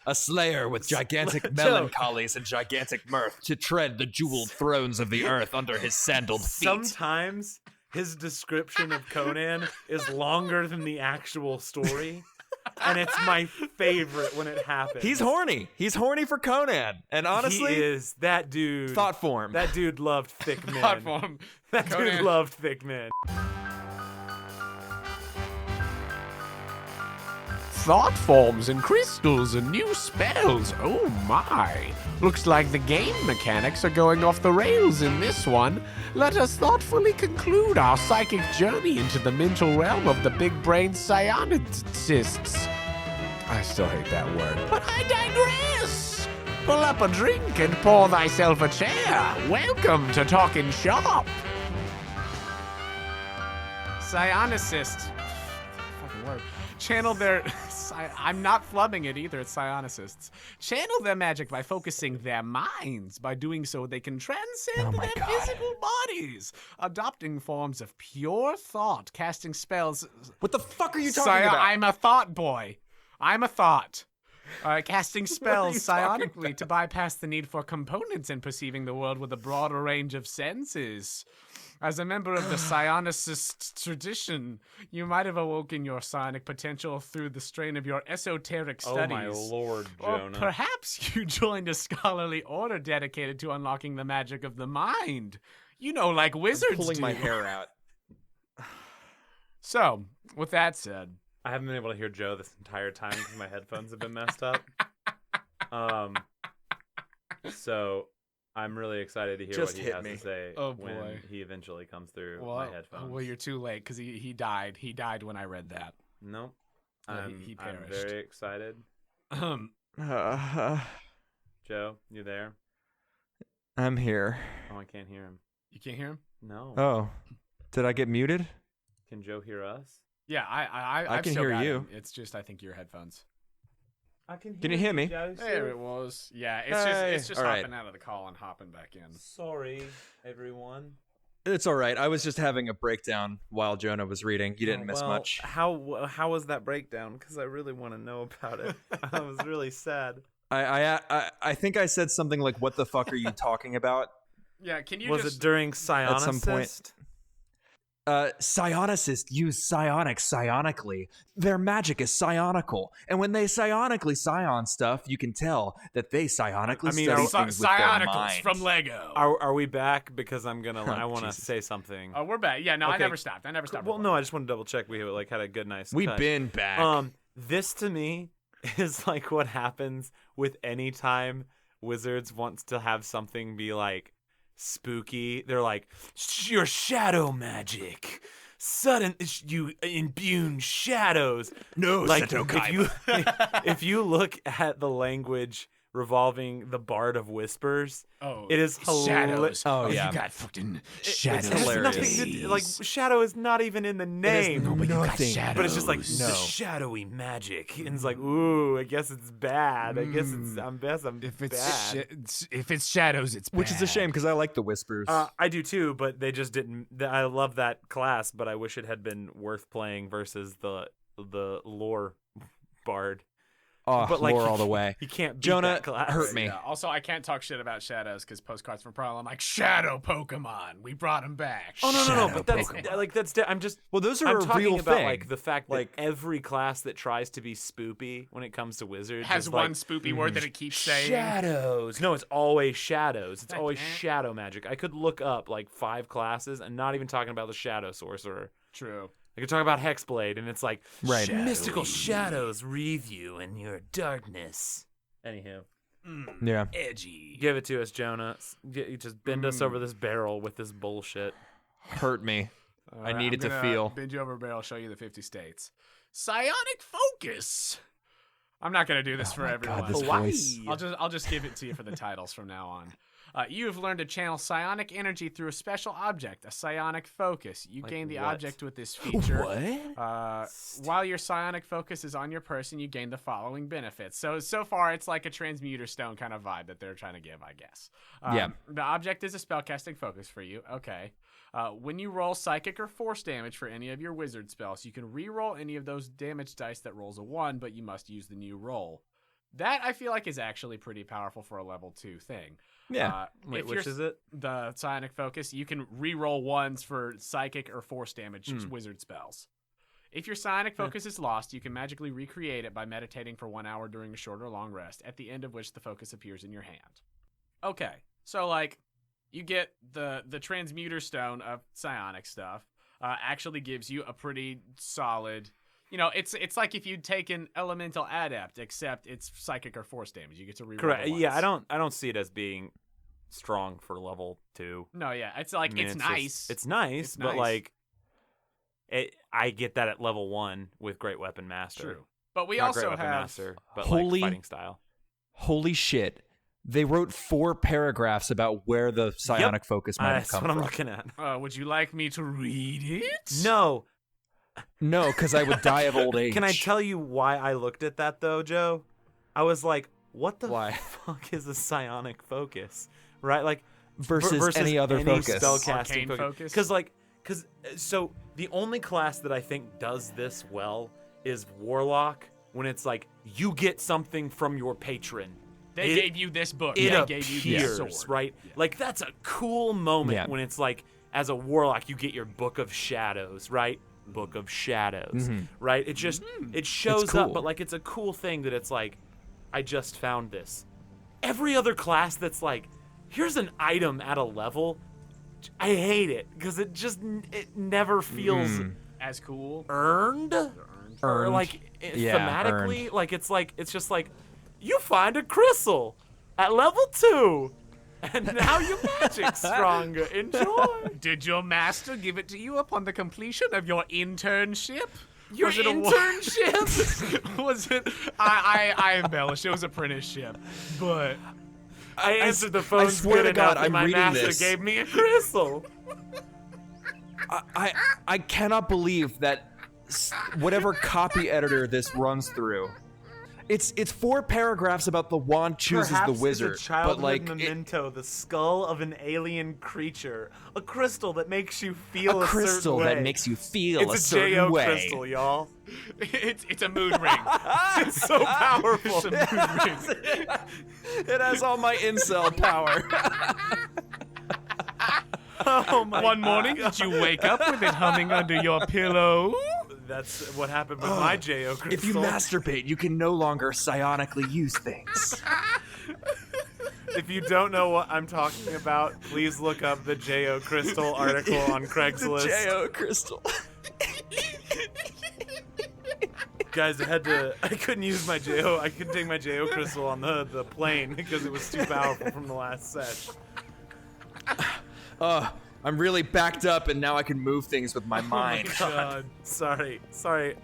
A slayer with gigantic melancholies and gigantic mirth to tread the jeweled thrones of the earth under his sandaled feet. Sometimes his description of Conan is longer than the actual story, and it's my favorite when it happens. He's horny. He's horny for Conan. And honestly, he is. That dude. Thought form. That dude loved thick men. Thought form. That Conan. dude loved thick men. Thought forms and crystals and new spells. Oh my. Looks like the game mechanics are going off the rails in this one. Let us thoughtfully conclude our psychic journey into the mental realm of the big-brained psionicists. I still hate that word. But I digress. Pull up a drink and pour thyself a chair. Welcome to Talkin' Shop. Psionicist. Fucking word. Channel their... I'm not flubbing it either. It's psionicists. Channel their magic by focusing their minds. By doing so, they can transcend their physical bodies, adopting forms of pure thought, casting spells. What the fuck are you talking about? I'm a thought boy. I'm a thought. Casting spells psionically to bypass the need for components and perceiving the world with a broader range of senses. As a member of the psionicist tradition, you might have awoken your psionic potential through the strain of your esoteric studies. Oh my lord, Or Jonah. perhaps you joined a scholarly order dedicated to unlocking the magic of the mind. You know, like wizards Pulling do. my hair out. So, with that said, I haven't been able to hear Joe this entire time because my headphones have been messed up. So I'm really excited to hear Just what he hit has me. to say Oh, when boy. he eventually comes through well, my headphones. well, you're too late because he died. He died when I read that. Nope. Yeah, I'm, he I'm perished. very excited. Joe, you there? I'm here. Oh, I can't hear him. You can't hear him? No. Oh, did I get muted? Can Joe hear us? Yeah, I've can still hear got you. him. It's just I think your headphones. I can hear Can you hear me? Joseph. There it was. Yeah, Hey, it's just all right. hopping out of the call and hopping back in. Sorry, everyone. It's all right. I was just having a breakdown while Jonah was reading. You didn't miss Well, much. How was that breakdown? Because I really want to know about it. I was really sad. I think I said something like, "What the fuck are you talking about?" Yeah, can you Was just it during Psionicist? At some point. Psionicists use psionics psionically. Their magic is psionical, and when they psionically scion stuff, you can tell that they psionically study things with their Psionicals mind. from Lego. Are we back? Because I'm gonna. Oh, I want to Jesus. say something. Oh, we're back. Yeah, no, I Okay. never stopped. Well, recording. no, I just want to double check. We had a good, nice. We've cut. been back. This to me is like what happens with any time Wizards wants to have something be like spooky. They're like, your shadow magic. Sudden, you imbue shadows. No, Like Seto if you look at the language revolving the Bard of Whispers, Oh, it is shadows. Oh, yeah. You got fucking It shadows. has hilarious. nothing to do, like shadow is not even in the name. No, but you got nothing. shadows. But it's just like No. the shadowy magic, and it's like, ooh, I guess it's bad. I guess it's I'm if it's bad. if it's shadows, it's Which is a bad. shame because I like the whispers. I do too, but they just didn't. I love that class, but I wish it had been worth playing versus the lore bard. Oh, but like lore he- all the way. He can't beat Jonah that class. hurt me. Yeah, also, I can't talk shit about shadows because postcards from Pearl. I'm like, shadow Pokemon. We brought him back. Oh no, Shadow but that's Pokemon. like that's. I'm just. Well, those are I'm a talking real about thing. like the fact that Like- every class that tries to be spoopy when it comes to wizards Has is one like, spoopy word that it keeps saying. shadows. No, it's always shadows. It's always shadow magic. I could look up like 5 classes and not even talking about the shadow sorcerer. True. I could talk about Hexblade and it's like Right. mystical shadows wreathe you in your darkness. Anywho, Yeah. Edgy. give it to us, Jonah. You just bend us over this barrel with this bullshit. Hurt me. I need it to feel. Bend you over a barrel, show you the 50 states. Psionic focus. I'm not gonna do this for everyone. God, this Hawaii. voice. I'll just give it to you for the titles from now on. You have learned to channel psionic energy through a special object, a psionic focus. You Like gain the what? object with this feature. What? While your psionic focus is on your person, you gain the following benefits. So far, it's like a transmuter stone kind of vibe that they're trying to give, I guess. Yeah. The object is a spellcasting focus for you. Okay. When you roll psychic or force damage for any of your wizard spells, you can re-roll any of those damage dice that rolls a 1, but you must use the new roll. That I feel like is actually pretty powerful for a level 2 thing. Yeah. Wait, which is it? The Psionic Focus. You can re-roll ones for psychic or force damage wizard spells. If your Psionic Focus is lost, you can magically recreate it by meditating for 1 hour during a short or long rest, at the end of which the focus appears in your hand. Okay, so like, you get the Transmuter Stone of Psionic stuff. Actually gives you a pretty solid. You know, it's like if you'd taken Elemental Adept, except it's psychic or force damage. You get to reroll. Correct. it once. Yeah, I don't see it as being strong for level 2. No, yeah, it's like I mean, it's just- nice. it's nice, but nice. like, I get that at level 1 with Great Weapon Master. True, but we Not also Great Weapon have Master, but Holy- like fighting style. Holy shit. They wrote 4 paragraphs about where the psionic focus might have That's come what I'm from. looking at. would you like me to read it? No. No, because I would die of old age. Can I tell you why I looked at that though, Joe? I was like, what the Why? fuck is a psionic focus? Right? Like versus any other focus. spellcasting Arcane focus? Because so the only class that I think does this well is Warlock, when it's like you get something from your patron. They gave you this book. It They gave you this appears, sword. right? Yeah. Like that's a cool moment Yeah. when it's like, as a Warlock, you get your Book of Shadows, right? Book of Shadows, right? It just it shows cool. up, but like it's a cool thing that it's like, I just found this. Every other class that's like, here's an item at a level, I hate it because it never feels As cool. earned. Or Earned. like Yeah, thematically, like it's just like you find a crystal at level 2, and now your magic's stronger. Enjoy. Did your master give it to you upon the completion of your internship? Your Was it a wa- internship. Was it? I embellished. It was apprenticeship, but I answered the phone swear good to God, enough, and I'm my reading master this. gave me a crystal. I cannot believe that whatever copy editor this runs through, it's 4 paragraphs about the wand chooses Perhaps the wizard, it's a childhood but like memento, the skull of an alien creature, a crystal that makes you feel a a crystal certain way. that makes you feel It's a a certain J.O. way. crystal, y'all. it's a mood ring. It's so powerful. It's a mood ring. It has all my incel power. Oh my One morning, did you wake up with it humming under your pillow? That's what happened with my J.O. crystal. If you masturbate, you can no longer psionically use things. If you don't know what I'm talking about, please look up the J.O. crystal article on Craigslist. J.O. crystal. Guys, I couldn't use my J.O. I couldn't take my J.O. crystal on the plane because it was too powerful from the last set. I'm really backed up, and now I can move things with my mind. God. Sorry,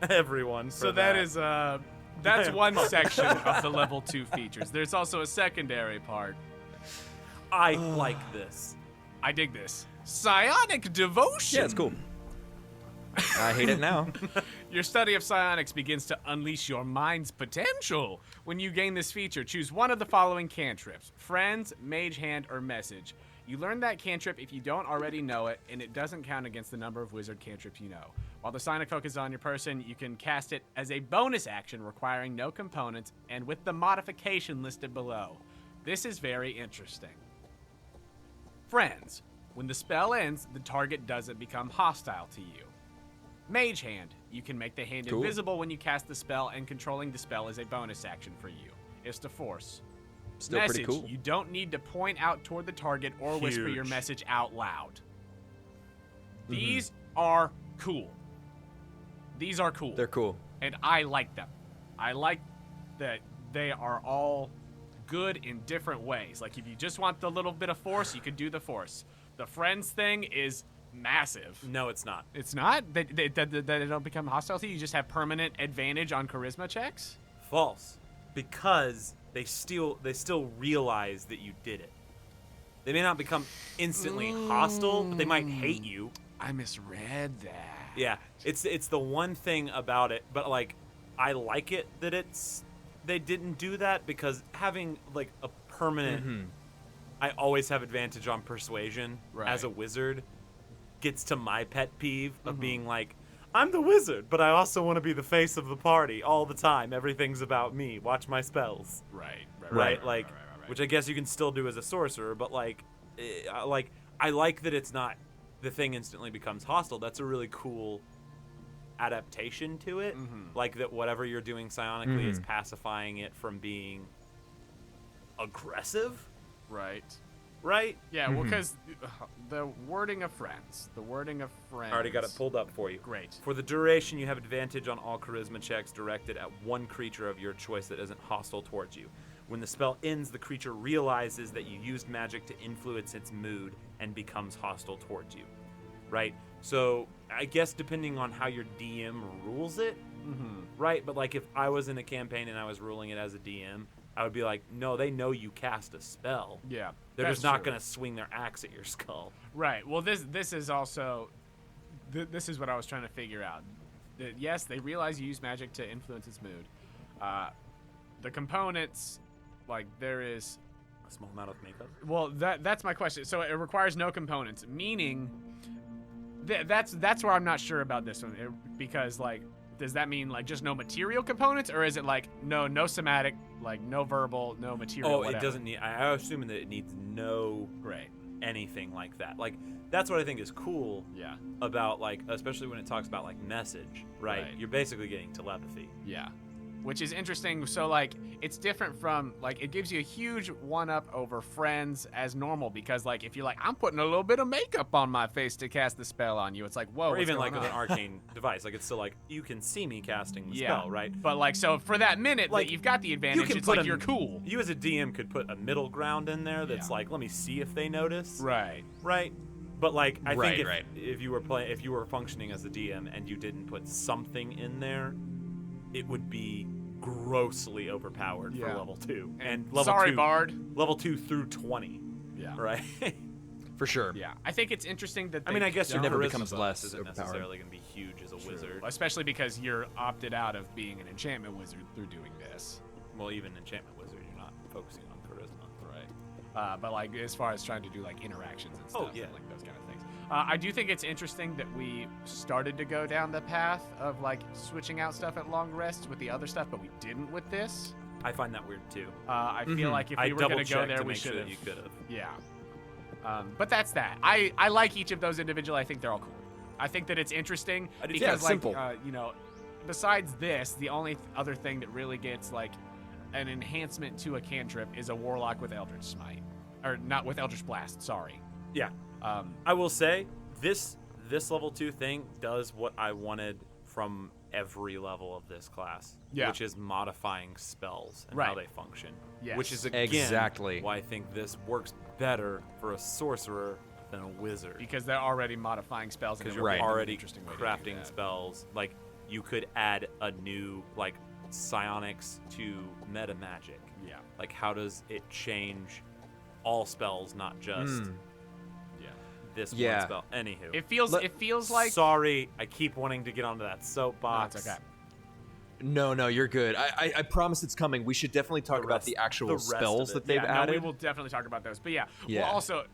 everyone. So that is that's one section of the level 2 features. There's also a secondary part. I like this. I dig this. Psionic Devotion. Yeah, it's cool. I hate it now. Your study of psionics begins to unleash your mind's potential. When you gain this feature, choose one of the following cantrips: Friends, Mage Hand, or Message. You learn that cantrip if you don't already know it, and it doesn't count against the number of wizard cantrips you know. While the psionic focus is on your person, you can cast it as a bonus action requiring no components and with the modification listed below. This is very interesting. Friends. When the spell ends, the target doesn't become hostile to you. Mage Hand. You can make the hand Cool. invisible when you cast the spell, and controlling the spell is a bonus action for you. It's the Force. Still Message. pretty cool. You don't need to point out toward the target or whisper your Huge. message out loud. These are cool. These are cool. They're cool. And I like them. I like that they are all good in different ways. Like if you just want the little bit of force, you could do the force. The friends thing is massive. No, it's not. It's not? That they don't become hostile to you? You just have permanent advantage on charisma checks? False. Because they still realize that you did it. They may not become instantly hostile, but they might hate you. I misread that. Yeah, it's the one thing about it, but like I like it that they didn't do that, because having like a permanent I always have advantage on persuasion as a wizard gets to my pet peeve of being like, I'm the wizard, but I also want to be the face of the party all the time. Everything's about me. Watch my spells. Right? Like, which I guess you can still do as a sorcerer, but like I like that it's not the thing instantly becomes hostile. That's a really cool adaptation to it. Like that whatever you're doing psionically is pacifying it from being aggressive. Right. Yeah, well, because the wording of friends. I already got it pulled up for you. Great. For the duration, you have advantage on all charisma checks directed at one creature of your choice that isn't hostile towards you. When the spell ends, the creature realizes that you used magic to influence its mood and becomes hostile towards you. Right? So, I guess depending on how your DM rules it, right? But like if I was in a campaign and I was ruling it as a DM, I would be like, no, they know you cast a spell. Yeah. They're just not going to swing their axe at your skull. Right. Well, this is also, this is what I was trying to figure out. That yes, they realize you use magic to influence its mood. The components, like there is A small amount of makeup. Well, that's my question. So it requires no components, meaning that's where I'm not sure about this one, because like, does that mean like just no material components, or is it like no somatic, like no verbal, no material? Oh, whatever? it doesn't need. I'm assuming that it needs no anything like that. Like that's what I think is cool. Yeah. About like, especially when it talks about like message, right? You're basically getting telepathy. Yeah. Which is interesting. So like it's different from like, it gives you a huge one-up over friends as normal, because like if you're like, I'm putting a little bit of makeup on my face to cast the spell on you, it's like, whoa. Or even like with an arcane device, like it's still like you can see me casting the spell, right? But like, so for that minute like, that you've got the advantage, it's like you're cool. You as a DM could put a middle ground in there that's like, let me see if they notice. Right. But like, I think if you were functioning as a DM and you didn't put something in there, it would be grossly overpowered for level 2. And level 2, Bard. Level 2 through 20. Yeah. Right? For sure. Yeah. I think it's interesting that I mean, I guess your never charisma becomes less isn't overpowered. necessarily going to be huge as a wizard. Especially because you're opted out of being an enchantment wizard through doing this. Well, even enchantment wizard, you're not focusing on charisma. Right. But like, as far as trying to do like interactions and stuff, yeah. and, like those kind of things. I do think it's interesting that we started to go down the path of like switching out stuff at long rests with the other stuff, but we didn't with this. I find that weird too. I feel like if we were going to go there, we should have. You could have. Yeah. But that's that. I like each of those individually. I think they're all cool. I think that it's interesting because, like, simple. You know, besides this, the only other thing that really gets like an enhancement to a cantrip is a warlock with Eldritch Smite, or not with Eldritch Blast. Sorry. Yeah. I will say this level 2 thing does what I wanted from every level of this class, which is modifying spells and how they function. Yes. Which is again why I think this works better for a sorcerer than a wizard, because they're already modifying spells, because you're already crafting spells. Like you could add a new like psionics to meta magic. Yeah. Like how does it change all spells, not just this one spell? Anywho, it feels like. Sorry, I keep wanting to get onto that soapbox. No, it's okay. No, you're good. I promise it's coming. We should definitely talk about the actual spells that they've added. No, we will definitely talk about those. But well, also,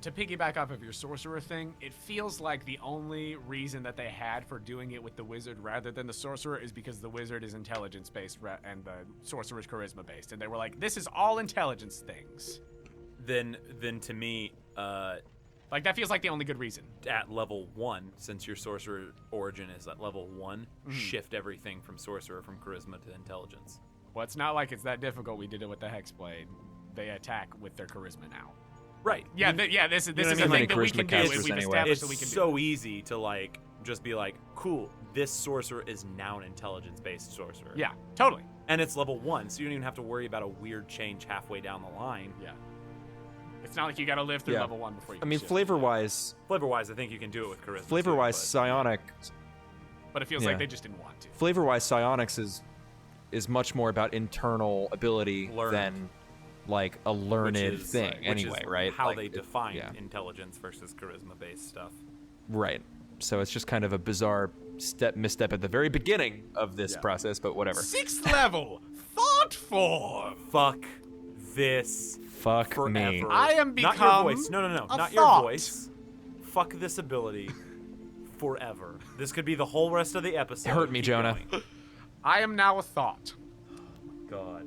to piggyback off of your sorcerer thing, it feels like the only reason that they had for doing it with the wizard rather than the sorcerer is because the wizard is intelligence-based and the sorcerer is charisma-based. And they were like, this is all intelligence things. Then to me, like, that feels like the only good reason. At level 1, since your sorcerer origin is at level 1, shift everything from sorcerer from charisma to intelligence. Well, it's not like it's that difficult. We did it with the Hexblade. They attack with their charisma now. Right. Yeah, this is a thing that we can do. We've established that we can do. It's so easy to, like, just be like, cool, this sorcerer is now an intelligence-based sorcerer. Yeah, totally. And it's level 1, so you don't even have to worry about a weird change halfway down the line. Yeah. It's not like you got to live through level 1 before you can shift. Flavor-wise, I think you can do it with charisma. Flavor-wise, psionic. But it feels like they just didn't want to. Flavor-wise, psionics is much more about internal ability than like a learned thing. Anyway, right? How like, they define intelligence versus charisma-based stuff. Right. So it's just kind of a bizarre misstep at the very beginning of this process, but whatever. 6th level, thought form. Fuck this. Fuck forever. me. I am become not your voice. No. Not thought. your voice. Fuck this ability forever. This could be the whole rest of the episode. Hurt me, Keep Jonah. going. I am now a thought. God.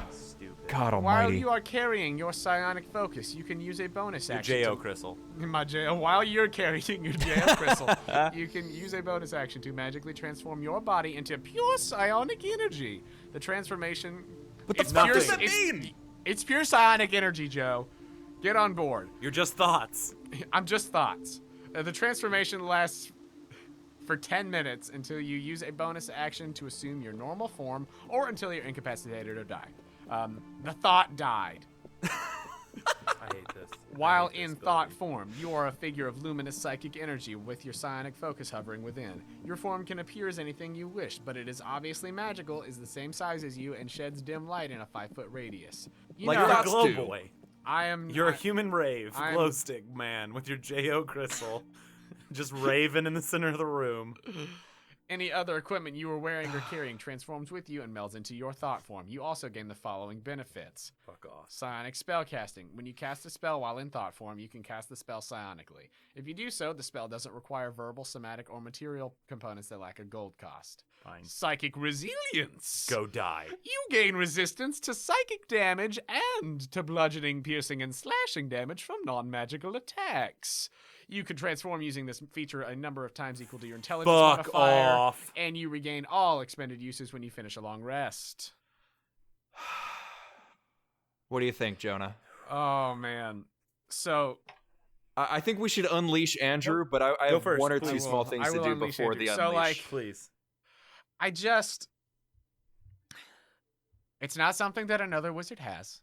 Stupid. God While almighty. you are carrying your psionic focus, you can use a bonus Your action. J.O. Crystal. While you're carrying your J.O. crystal, you can use a bonus action to magically transform your body into pure psionic energy. The transformation. What the it's fuck pure, does that it's- mean? It's pure psionic energy, Joe. Get on board. You're just thoughts. I'm just thoughts. The transformation lasts for 10 minutes until you use a bonus action to assume your normal form or until you're incapacitated or die. The thought died. I hate this. While I hate in this thought ability. form, you are a figure of luminous psychic energy with your psionic focus hovering within. Your form can appear as anything you wish, but it is obviously magical, is the same size as you, and sheds dim light in a 5-foot radius. You Like know, You're a thoughts glow do. boy. You're a human rave, I'm- glow stick man with your J.O. crystal, just raving in the center of the room. Any other equipment you are wearing or carrying transforms with you and melds into your thought form. You also gain the following benefits. Fuck off. Psionic spellcasting. When you cast a spell while in thought form, you can cast the spell psionically. If you do so, the spell doesn't require verbal, somatic, or material components that lack a gold cost. Fine. Psychic resilience. Go die. You gain resistance to psychic damage and to bludgeoning, piercing, and slashing damage from non-magical attacks. You can transform using this feature a number of times equal to your intelligence Fuck modifier, off. and you regain all expended uses when you finish a long rest. What do you think, Jonah? Oh, man. So, I think we should unleash Andrew, but I Go have first, one or please. two small things I to will do unleash before Andrew. the So, unleash. like, Please. it's not something that another wizard has.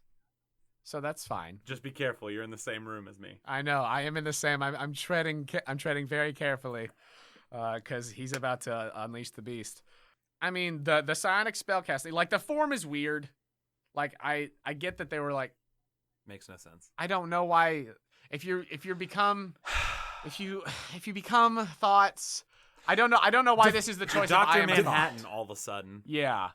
So that's fine. Just be careful. You're in the same room as me. I know. I am in the same. I'm treading very carefully, because he's about to unleash the beast. I mean, the psionic spellcasting, like the form is weird. Like I get that they were like, Makes no sense. I don't know why. If you become thoughts, I don't know why this is the choice. Of I Dr. am a thought. Manhattan all of a sudden. Yeah.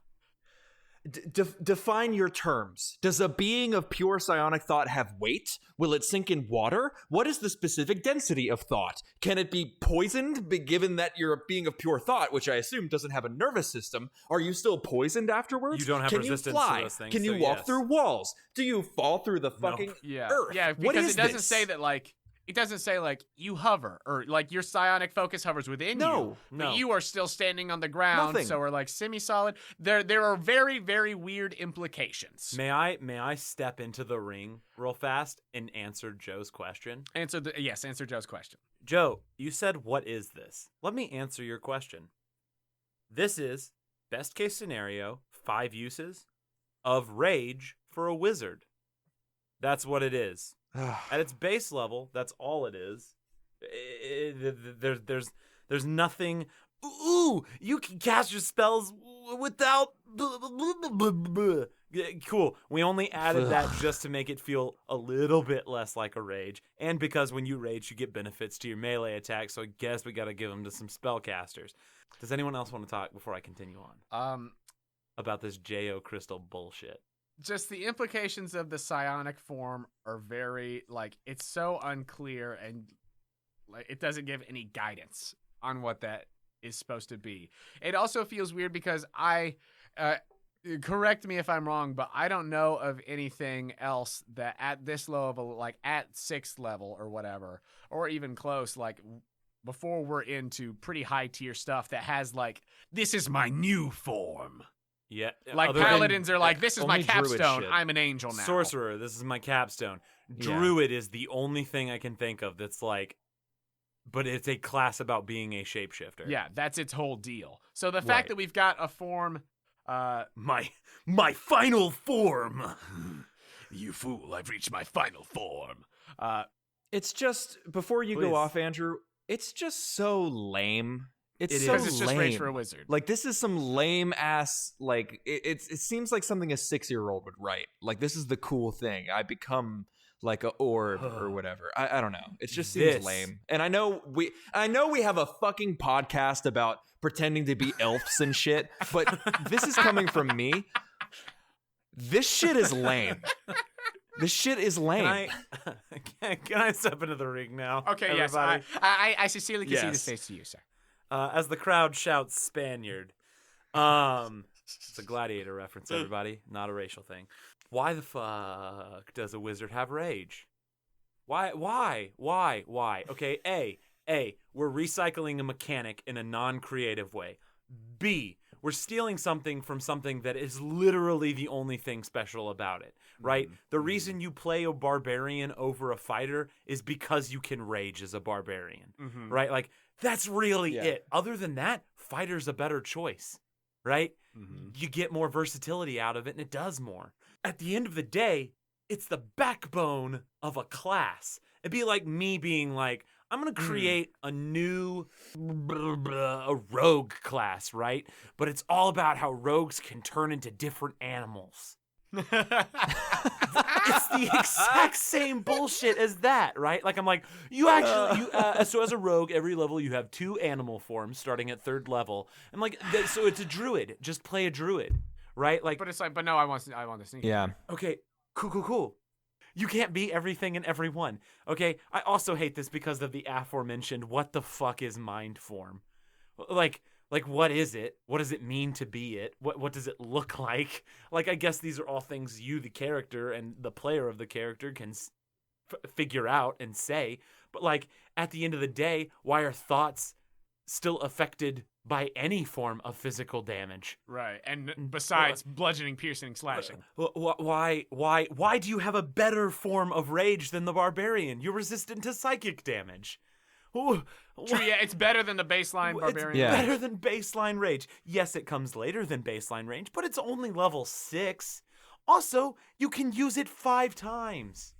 Define your terms. Does a being of pure psionic thought have weight? Will it sink in water? What is the specific density of thought? Can it be poisoned, given that you're a being of pure thought, which I assume doesn't have a nervous system? Are you still poisoned afterwards? You don't have Can resistance you to fly? those things, Can you so walk yes. through walls? Do you fall through the fucking Yeah. earth? Yeah, What because is it doesn't this? say that like it doesn't say like you hover or like your psionic focus hovers within you. No. But you are still standing on the ground, Nothing. so we're like semi-solid. There are very, very weird implications. May I step into the ring real fast and answer Joe's question? Answer Joe's question. Joe, you said, what is this? Let me answer your question. This is, best case scenario, 5 uses of rage for a wizard. That's what it is. At its base level, that's all it is. There's nothing. Ooh, you can cast your spells without. Cool. We only added that just to make it feel a little bit less like a rage, and because when you rage, you get benefits to your melee attack. So I guess we got to give them to some spellcasters. Does anyone else want to talk before I continue on about this J.O. Crystal bullshit? Just the implications of the psionic form are very like it's so unclear and like it doesn't give any guidance on what that is supposed to be. It also feels weird because correct me if I'm wrong, but I don't know of anything else that at this level, like at 6th level or whatever, or even close, like before we're into pretty high tier stuff that has like, this is my new form. Yeah, Like other than- paladins are like, this is my only druid capstone. shit. I'm an angel now. Sorcerer, this is my capstone. Yeah. Druid is the only thing I can think of that's like, but it's a class about being a shapeshifter. Yeah, that's its whole deal. So the fact Right. that we've got a form, My final form. you fool, I've reached my final form. It's just, before you Please. go off, Andrew, it's just so lame. It's It so is. Because it's just lame. rage for a wizard. Like, this is some lame ass, like, it seems like something a 6-year-old would write. Like, this is the cool thing. I become like a orb or whatever. I don't know. It just seems This. lame. And I know we have a fucking podcast about pretending to be elves and shit, but this is coming from me. This shit is lame. This shit is lame. Can I step into the ring now? Okay, everybody? yes. I sincerely concede the Yes. space to you, sir. As the crowd shouts Spaniard. It's a gladiator reference, everybody, not a racial thing. Why the fuck does a wizard have rage? Why? Okay, A, we're recycling a mechanic in a non-creative way. B, we're stealing something from something that is literally the only thing special about it, right? The reason you play a barbarian over a fighter is because you can rage as a barbarian, right? Like, that's really it. Other than that, fighter's a better choice, right? You get more versatility out of it, and it does more. At the end of the day, it's the backbone of a class. It'd be like me being like, I'm going to create a new a rogue class, right? But it's all about how rogues can turn into different animals. It's the exact same bullshit as that, right? Like, I'm like, so as a rogue, every level you have 2 animal forms starting at 3rd level. And like, so it's a druid. Just play a druid, right? Like, But it's like, but no, I want the sneak. Yeah. okay, cool. You can't be everything and everyone. Okay, I also hate this because of the aforementioned, what the fuck is mind form? Like what is it? What does it mean to be it? What does it look like? Like, I guess these are all things you, the character, and the player of the character can figure out and say. But like, at the end of the day, why are thoughts still affected by any form of physical damage? Right. And besides bludgeoning, piercing, slashing. Why do you have a better form of rage than the barbarian? You're resistant to psychic damage. True, yeah, it's better than the baseline barbarian. It's better than baseline rage. Yes, it comes later than baseline range, but it's only level 6. Also, you can use it 5 times.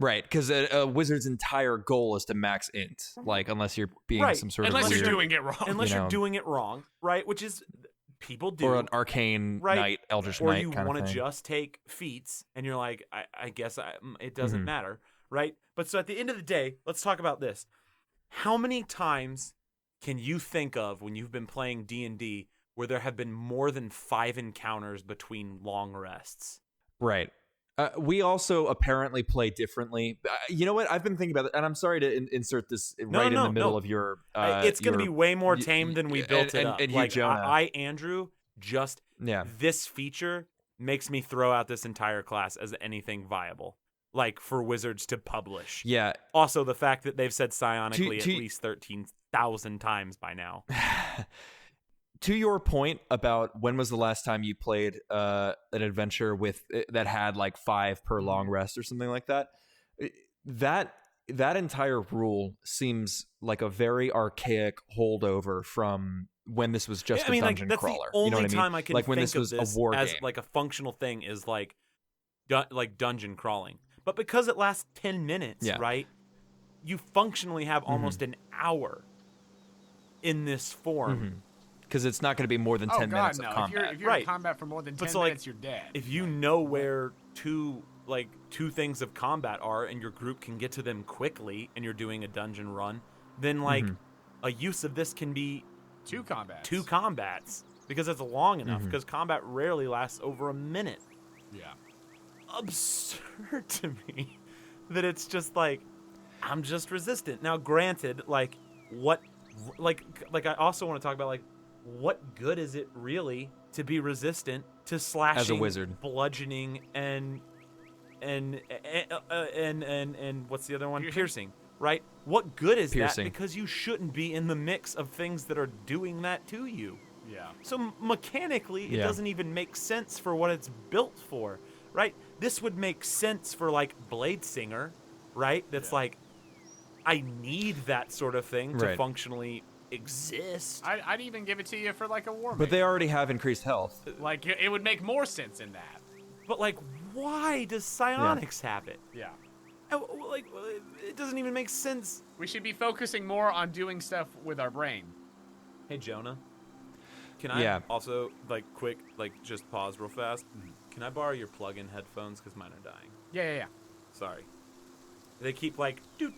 Right, because a wizard's entire goal is to max int, like, unless you're being some sort Unless of you're weird, doing it wrong. Unless you you're know. doing it wrong, right? Which is, people do. or an arcane knight, eldritch or knight you kind of want to thing. just take feats, and you're like, I guess it doesn't matter, right? But so at the end of the day, let's talk about this. How many times can you think of when you've been playing D&D where there have been more than 5 encounters between long rests? Right. We also apparently play differently. You know what? I've been thinking about it, and I'm sorry to insert this in the middle of your. It's going to be way more y- tame than we built it up. And you, like, Jonah. Andrew, just Yeah. this feature makes me throw out this entire class as anything viable, like for wizards to publish. Yeah. Also, the fact that they've said psionically To- at least 13,000 times by now. To your point about when was the last time you played an adventure with that had like 5 per long rest or something like that, that entire rule seems like a very archaic holdover from when this was just a dungeon that's crawler. the only You know what I mean? time I can like when think this was of this a war as game. like a functional thing is like dungeon crawling. But because it lasts 10 minutes, right? You functionally have almost an hour in this form. Because it's not going to be more than 10 minutes no. of combat. If you're in combat for more than 10 so, like, minutes, you're dead. If you know where two things of combat are and your group can get to them quickly and you're doing a dungeon run, then like a use of this can be 2 combats. 2 combats because it's long enough because combat rarely lasts over a minute. Yeah. Absurd to me that it's just like, I'm just resistant. Now granted, like what I also want to talk about like what good is it really to be resistant to slashing as a wizard, bludgeoning and what's the other one? Piercing, right? What good is Piercing. that? Because you shouldn't be in the mix of things that are doing that to you. Yeah. So mechanically, it doesn't even make sense for what it's built for, right? This would make sense for like Blade Singer, right? That's like, I need that sort of thing to functionally exist. I'd even give it to you for like a war. but they already have increased health. like it would make more sense in that. But like, why does Psionics have it? Yeah. Like, it doesn't even make sense. We should be focusing more on doing stuff with our brain. Hey Jonah, can I also like quick just pause real fast? Can I borrow your plug-in headphones because mine are dying? Yeah. Sorry. They keep like do.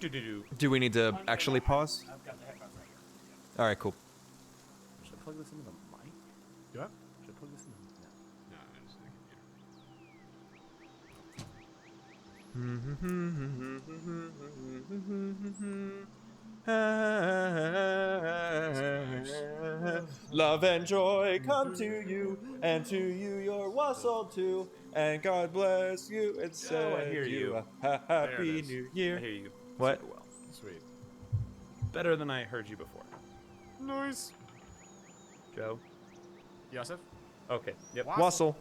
Do we need to actually pause? I've got the headphones right here. All right, cool. Should I plug this into the mic? Do what? Should I plug this into the mic? No, it's the computer. Love and joy come to you, and to you your wassail too, and God bless you and send hear you. a happy There it is. new I year. hear you What? super well. Sweet. Better than I heard you before. Nice. Joe? Yosef? Okay. Yep. Wassail.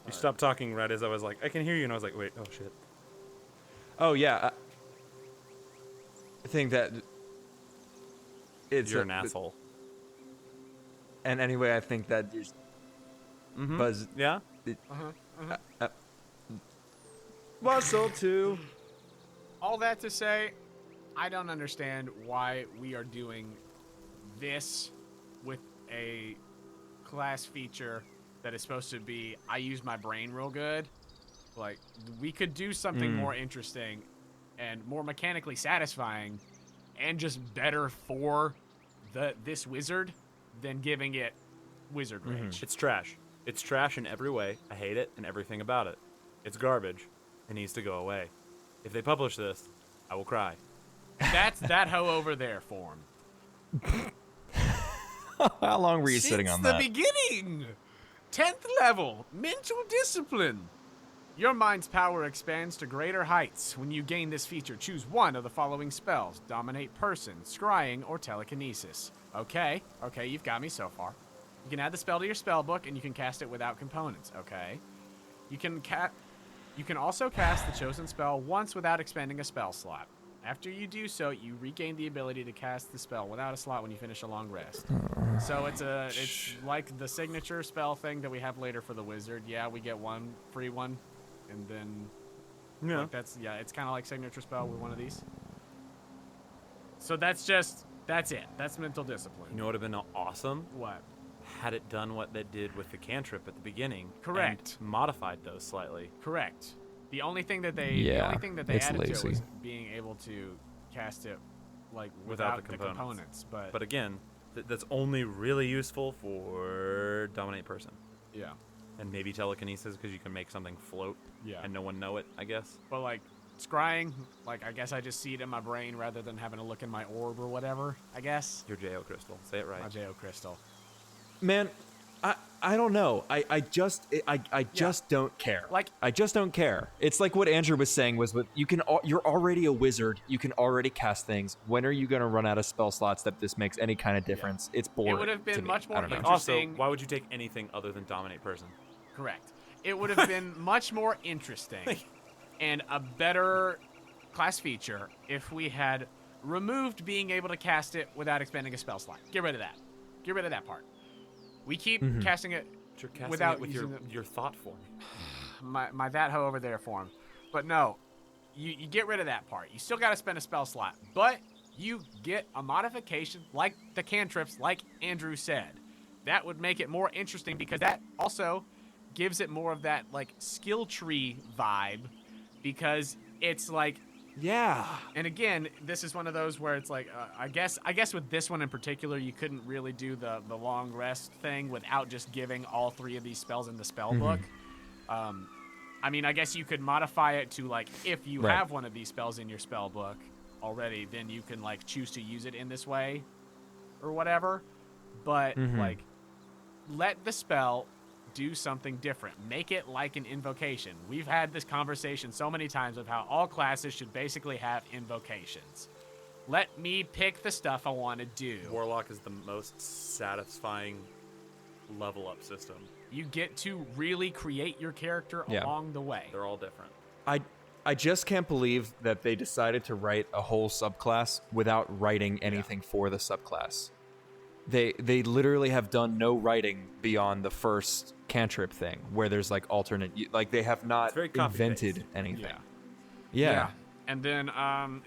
You stopped talking right as I was like, I can hear you, and I was like, wait, oh shit. Oh yeah. I think that it's You're an asshole. And anyway, I think that just Buzz Yeah? wassail too. All that to say, I don't understand why we are doing this with a class feature that is supposed to be, I use my brain real good. Like, we could do something more interesting and more mechanically satisfying and just better for this wizard than giving it wizard rage. It's trash. It's trash in every way. I hate it and everything about it. It's garbage. It needs to go away. If they publish this, I will cry. That's that hoe over there form. How long were you sitting on that? Since the beginning! 10th level, mental discipline. Your mind's power expands to greater heights. When you gain this feature, choose one of the following spells. Dominate person, scrying, or telekinesis. Okay, you've got me so far. You can add the spell to your spell book, and you can cast it without components, okay? You can also cast the chosen spell once without expending a spell slot. After you do so, you regain the ability to cast the spell without a slot when you finish a long rest. So it's like the signature spell thing that we have later for the wizard. Yeah, we get one free one, and then it's kind of like signature spell with one of these. So that's it. That's mental discipline. You know what would have been awesome? What? Had it done what they did with the cantrip at the beginning. Correct. And modified those slightly. Correct. The only thing that they it's added lazy. to it was being able to cast it like without the components. But again, that's only really useful for dominate person. yeah. And maybe telekinesis because you can make something float Yeah. and no one know it, I guess. But like scrying, like I guess I just see it in my brain rather than having to look in my orb or whatever, I guess. Your J.O. Crystal. Say it right. My J.O. Crystal. Man, I don't know. I just don't care. Like- I just don't care. It's like what Andrew was saying was with you're already a wizard. You can already cast things. When are you going to run out of spell slots that this makes any kind of difference? It's boring. It would have been to me. much more I don't know. interesting. Also, why would you take anything other than dominate person? Correct. It would have been much more interesting and a better class feature if we had removed being able to cast it without expending a spell slot. Get rid of that. Get rid of that part. We keep casting it But you're casting without it with using your thought form. my that hoe over there form. But no, you get rid of that part. You still got to spend a spell slot, but you get a modification like the cantrips, like Andrew said. That would make it more interesting because that also gives it more of that like skill tree vibe because it's like Yeah. and again, this is one of those where it's like, I guess with this one in particular, you couldn't really do the long rest thing without just giving all three of these spells in the spell book. I mean, I guess you could modify it to like, if you Right. have one of these spells in your spell book already, then you can like choose to use it in this way or whatever. But like, let the spell do something different. Make it like an invocation. We've had this conversation so many times of how all classes should basically have invocations. Let me pick the stuff I want to do. Warlock is the most satisfying level up system. You get to really create your character Yeah. along the way. They're all different. I just can't believe that they decided to write a whole subclass without writing anything for the subclass. They literally have done no writing beyond the first cantrip thing, where there's like alternate, like they have not It's very copy-paste. invented anything. Yeah. Yeah. And then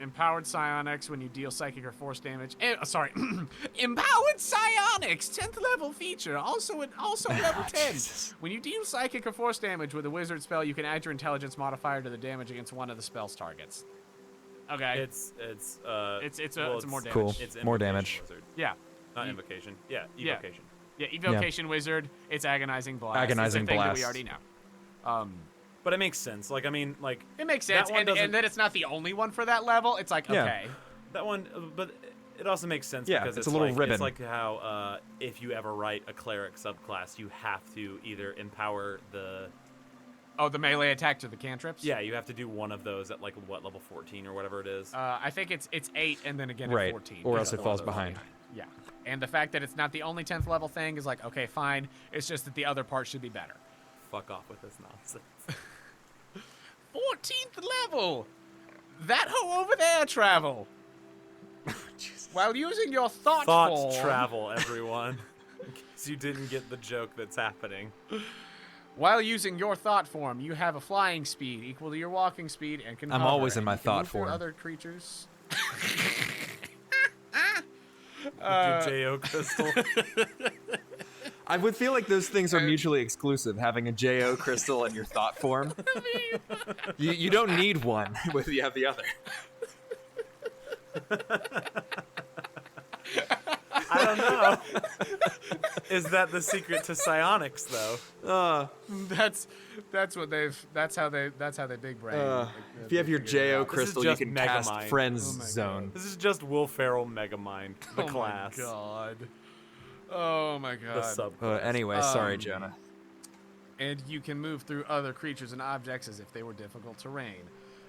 empowered psionics when you deal psychic or force damage. Empowered psionics, 10th level feature, also level 10. Jesus. When you deal psychic or force damage with a wizard spell, you can add your intelligence modifier to the damage against one of the spell's targets. Okay. It's more damage. Cool. It's More Invocation damage. Wizard. Yeah. Not invocation. Yeah, Yeah. evocation. Yeah, evocation wizard. It's agonizing blast. Agonizing it's a thing that blast. we already know. But it makes sense. Like, I mean, like... It makes sense, and then it's not the only one for that level. It's like, okay. That one, but it also makes sense because it's a little ribbon. It's like how if you ever write a cleric subclass, you have to either empower the... Oh, the melee attack to the cantrips? Yeah, you have to do one of those at, like, what, level 14 or whatever it is? I think it's 8 and then again right. at 14. Or else it falls behind. Yeah. And the fact that it's not the only 10th level thing is like, okay, fine. It's just that the other part should be better. Fuck off with this nonsense. 14th level! That hoe over there travel! While using your thought form. Travel, everyone. In case you didn't get the joke that's happening. While using your thought form, you have a flying speed equal to your walking speed and can I'm hover, always in and my you can thought move through form. Other creatures. Your JO crystal. I would feel like those things are mutually exclusive, having a JO crystal and your thought form. You don't need one if you have the other. I don't know. Is that the secret to psionics, though? That's how they big brain. If you have your JO crystal, you can cast Megamind. Friends Zone. This is just Will Ferrell Megamind, the class. Oh my god. The sub. Anyway, sorry, Jonah. And you can move through other creatures and objects as if they were difficult terrain.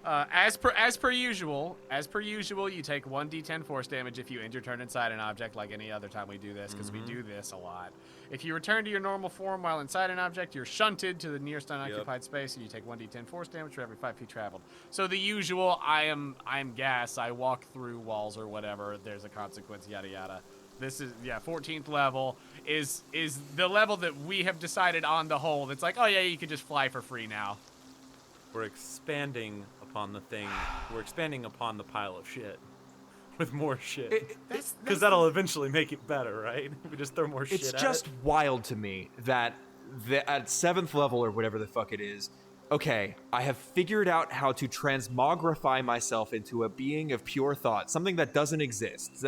As per usual, you take 1d10 force damage if you end your turn inside an object, like any other time we do this, because we do this a lot. If you return to your normal form while inside an object, you're shunted to the nearest unoccupied space, and you take 1d10 force damage for every 5 feet traveled. So the usual, I am gas, I walk through walls or whatever, there's a consequence, yada yada. This is 14th level is the level that we have decided on the whole. That's like, oh yeah, you can just fly for free now. We're expanding upon the thing. We're expanding upon the pile of shit with more shit. Because that'll eventually make it better, right? We just throw more shit at it. It's just wild to me that at 7th level or whatever the fuck it is, okay, I have figured out how to transmogrify myself into a being of pure thought, something that doesn't exist.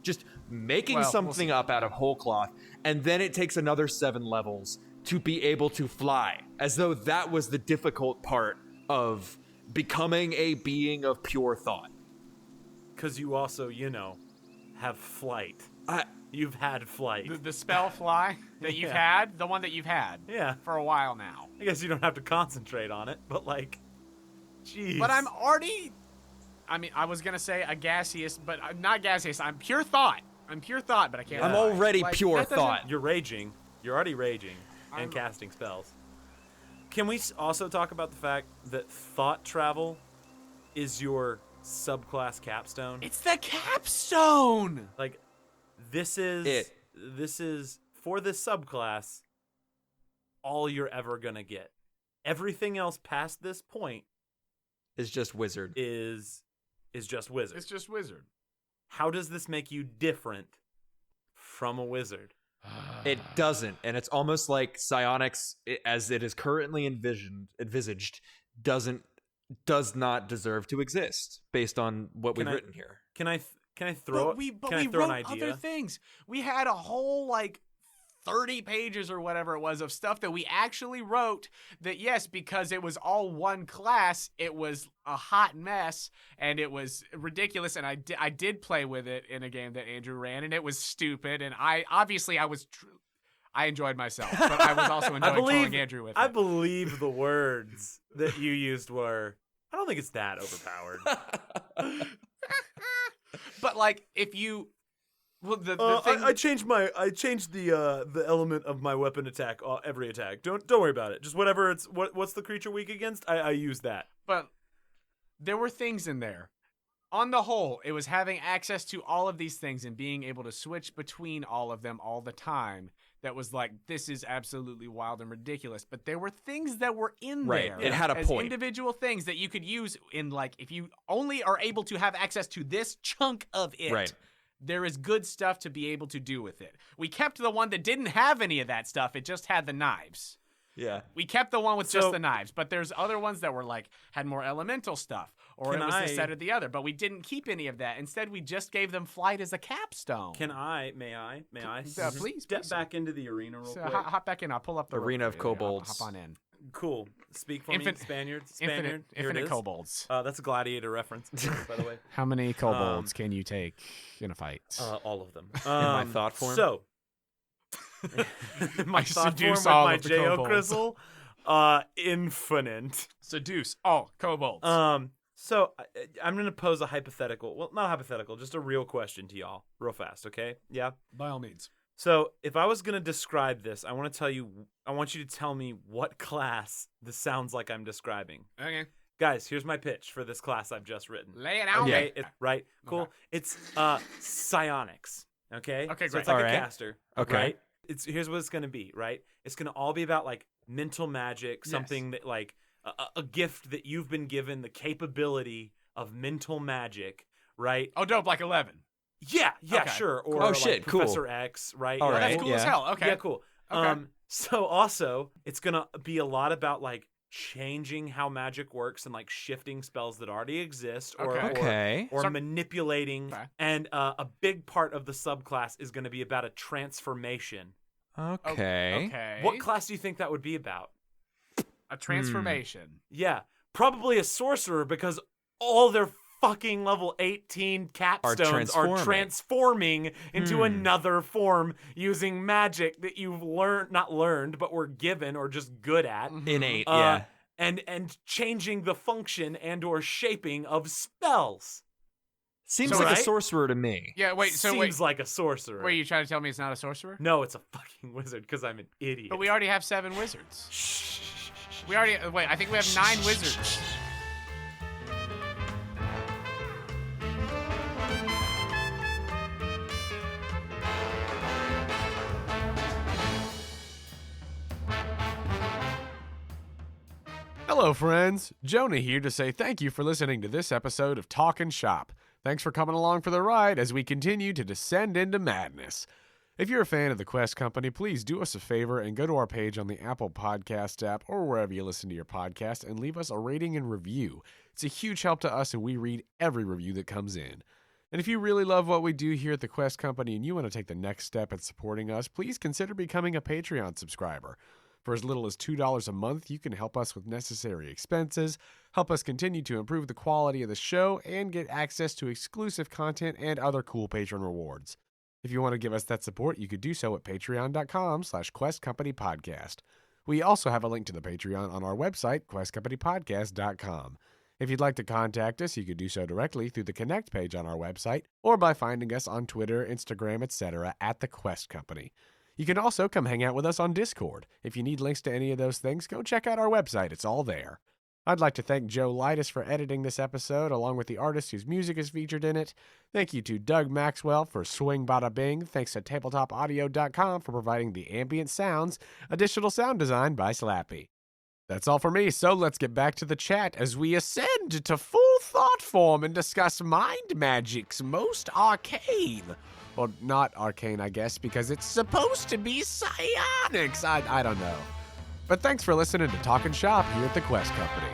Just making something up out of whole cloth, and then it takes another 7 levels to be able to fly, as though that was the difficult part of becoming a being of pure thought. Because you also, have flight. You've had flight. The spell fly that you've had, the one that you've had for a while now. I guess you don't have to concentrate on it, but jeez. But I'm already, I was going to say a gaseous, but I'm not gaseous. I'm pure thought. But I can't. I'm already pure thought. You're raging. You're already raging and casting spells. Can we also talk about the fact that thought travel is your subclass capstone? It's the capstone! Like, this is for this subclass all you're ever gonna get. Everything else past this point is just wizard. Is just wizard. It's just wizard. How does this make you different from a wizard? It doesn't, and it's almost like psionics, as it is currently envisaged, does not deserve to exist based on what we've written here. Can I throw an idea? Other things. We had a whole 30 pages or whatever it was of stuff that we actually wrote that, yes, because it was all one class, it was a hot mess and it was ridiculous, and I did play with it in a game that Andrew ran, and it was stupid, and I enjoyed myself, but I was also enjoying trolling Andrew with it. I believe the words that you used were, I don't think it's that overpowered. But if you... Well, the thing... I changed the element of my weapon attack every attack. Don't worry about it. Just whatever it's what's the creature weak against? I use that. But there were things in there. On the whole, it was having access to all of these things and being able to switch between all of them all the time. That was this is absolutely wild and ridiculous. But there were things that were in there. It had a as point. Individual things that you could use in if you only are able to have access to this chunk of it. Right. There is good stuff to be able to do with it. We kept the one that didn't have any of that stuff. It just had the knives. Yeah. We kept the one with just the knives, but there's other ones that were had more elemental stuff, or it was this, that, or the other. But we didn't keep any of that. Instead, we just gave them flight as a capstone. May I? Please. Step back into the arena real quick? Hop back in. I'll pull up the Arena of Kobolds. Hop on in. Cool. Speak for me, Spaniard. Spaniard. Infinite kobolds. That's a gladiator reference, by the way. How many kobolds can you take in a fight? All of them. In my thought form? So, my I thought form seduce with all my of the J.O. kobolds. Crystal, infinite. Seduce all kobolds. So I'm going to pose a hypothetical. Well, not a hypothetical, just a real question to y'all real fast, okay? Yeah? By all means. So if I was going to describe this, I want you to tell me what class this sounds like I'm describing. Okay. Guys, here's my pitch for this class I've just written. Lay it out. Okay, right? Cool. Okay. It's Psionics, okay? Okay, So great. it's like All a right. caster, Okay. right? Here's what it's going to be, right? It's going to all be about like mental magic, something that like a gift that you've been given, the capability of mental magic, right? Oh, dope, like 11. Yeah, Okay. sure. Or Oh, like shit, cool. Professor X, right? All Yeah, right. That's cool yeah. as hell. Okay. Yeah, cool. Okay. So also, it's gonna be a lot about like changing how magic works and like shifting spells that already exist, or Okay. Okay. or So- manipulating. Okay. And a big part of the subclass is going to be about a transformation. Okay. Okay. What class do you think that would be about? A transformation. Yeah, probably a sorcerer, because all their fucking level 18 capstones are transforming. transforming into another form using magic that you've not learned, but were given or just good at. Innate, Uh, yeah. And changing the function and or shaping of spells. Seems so like right? a sorcerer to me. Yeah, wait, so Seems like a sorcerer. wait, you trying to tell me it's not a sorcerer? No, it's a fucking wizard because I'm an idiot. But we already have 7 wizards. Shh. We already, wait, I think we have 9 wizards. Hello, friends. Jonah here to say thank you for listening to this episode of Talkin' Shop. Thanks for coming along for the ride as we continue to descend into madness. If you're a fan of the Quest Company, please do us a favor and go to our page on the Apple Podcast app or wherever you listen to your podcast and leave us a rating and review. It's a huge help to us, and we read every review that comes in. And if you really love what we do here at the Quest Company and you want to take the next step in supporting us, please consider becoming a Patreon subscriber. For as little as $2 a month, you can help us with necessary expenses, help us continue to improve the quality of the show, and get access to exclusive content and other cool patron rewards. If you want to give us that support, you could do so at patreon.com/questcompanypodcast. We also have a link to the Patreon on our website, questcompanypodcast.com. If you'd like to contact us, you could do so directly through the Connect page on our website, or by finding us on Twitter, Instagram, etc. at The Quest Company. You can also come hang out with us on Discord. If you need links to any of those things, go check out our website. It's all there. I'd like to thank Joe Lightus for editing this episode, along with the artist whose music is featured in it. Thank you to Doug Maxwell for Swing Bada Bing. Thanks to tabletopaudio.com for providing the ambient sounds. Additional sound design by Slappy. That's all for me, so let's get back to the chat as we ascend to full thought form and discuss mind magic's most arcane. Well, not arcane, I guess, because it's supposed to be psionics. I don't know. But thanks for listening to Talkin' Shop here at the Quest Company.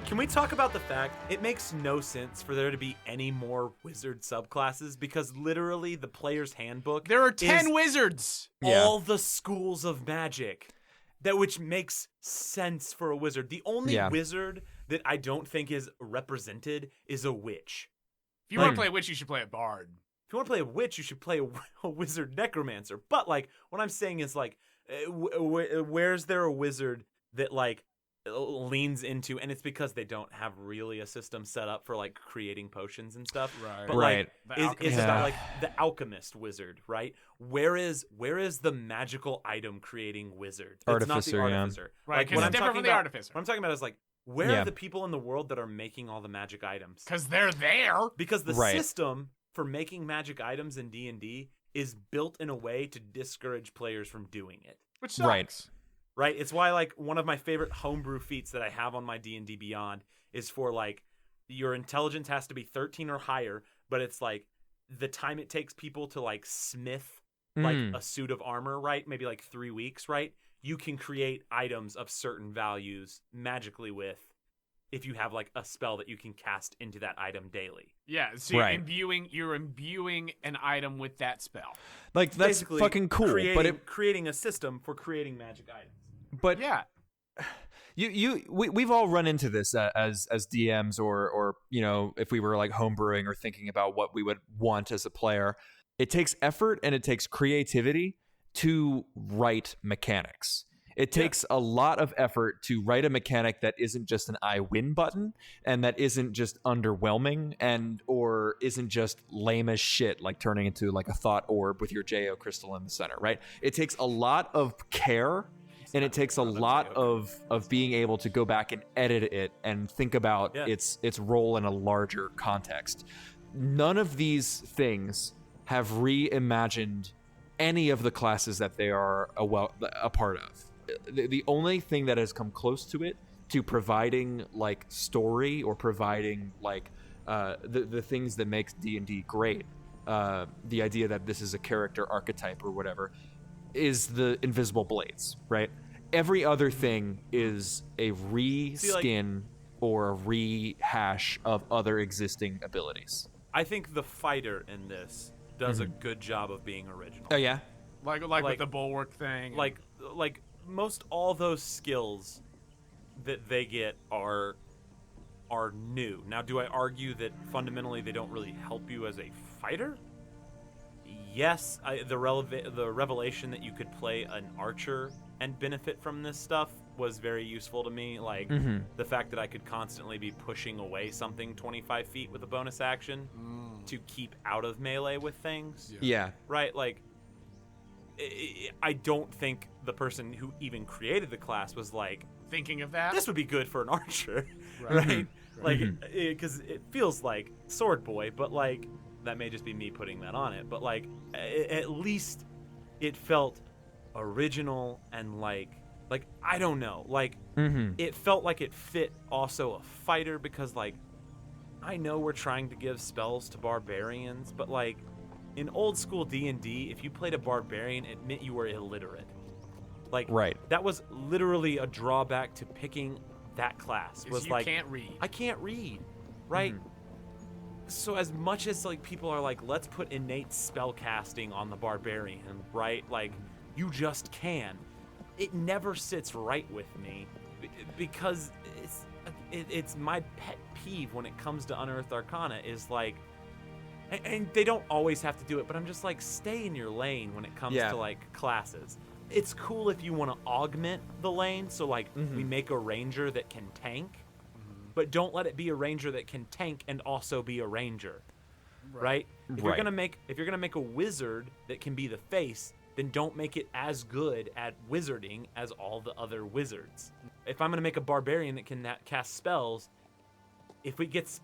Can we talk about the fact it makes no sense for there to be any more wizard subclasses, because literally the player's handbook There are 10 is wizards. Yeah. all the schools of magic, that which makes sense for a wizard. The only Yeah. wizard that I don't think is represented is a witch. If you want to play a witch, you should play a bard. If you want to play a witch, you should play a wizard necromancer. But like, what I'm saying is like, where's there a wizard that like leans into, and it's because they don't have really a system set up for like creating potions and stuff. Right. But Right. like, is about like the alchemist wizard, right? Where is the magical item creating wizard? It's not the Artificer, yeah. artificer. Right, Like, because what it's I'm different talking from the about- artificer. What I'm talking about is like, where Yeah. are the people in the world that are making all the magic items? Because they're there. Because the Right. system for making magic items in D&D is built in a way to discourage players from doing it. Which sucks. Right. Right? It's why like one of my favorite homebrew feats that I have on my D&D Beyond is for like your intelligence has to be 13 or higher, but it's like the time it takes people to like smith like a suit of armor, right? Maybe like 3 weeks, right? you can create items of certain values magically with if you have like a spell that you can cast into that item daily. Yeah, so you're imbuing an item with that spell. Like that's Basically fucking cool. Creating a system for creating magic items. But Yeah. We've all run into this as DMs or if we were like homebrewing or thinking about what we would want as a player. It takes effort and it takes creativity to write mechanics. It takes a lot of effort to write a mechanic that isn't just an I win button and that isn't just underwhelming or isn't just lame as shit, like turning into like a thought orb with your Jo crystal in the center, right? It takes a lot of care and it takes a lot of being able to go back and edit it and think about its role in a larger context. None of these things have reimagined any of the classes that they are a part of. The only thing that has come close to it, to providing like story or providing like the things that makes D&D great, the idea that this is a character archetype or whatever, is the invisible blades, right? Every other thing is a reskin or a rehash of other existing abilities. I think the fighter in this does a good job of being original. Oh yeah, Like with the bulwark thing. Like most all those skills that they get are new. Now, do I argue that fundamentally they don't really help you as a fighter? Yes, the revelation that you could play an archer and benefit from this stuff was very useful to me. Like the fact that I could constantly be pushing away something 25 feet with a bonus action to keep out of melee with things. Yeah. Right? Like, I don't think the person who even created the class was like, thinking of that. this would be good for an archer, right? Like, because it feels like Sword Boy, but like, that may just be me putting that on it, but like, at least it felt original and like I don't know, like it felt like it fit also a fighter, because like I know we're trying to give spells to barbarians, but like in old school D&D, if you played a barbarian, it meant you were illiterate. Like that was literally a drawback to picking that class. Was you like, can't read. I can't read, right? So as much as like people are like, let's put innate spell casting on the barbarian, right? Like, you just can. It never sits right with me because it's my pet peeve when it comes to Unearthed Arcana is like, and they don't always have to do it, but I'm just like, stay in your lane when it comes to like classes. It's cool if you want to augment the lane, so like we make a ranger that can tank, but don't let it be a ranger that can tank and also be a ranger, right? If you're gonna make a wizard that can be the face, then don't make it as good at wizarding as all the other wizards. If I'm gonna make a barbarian that can cast spells, if it gets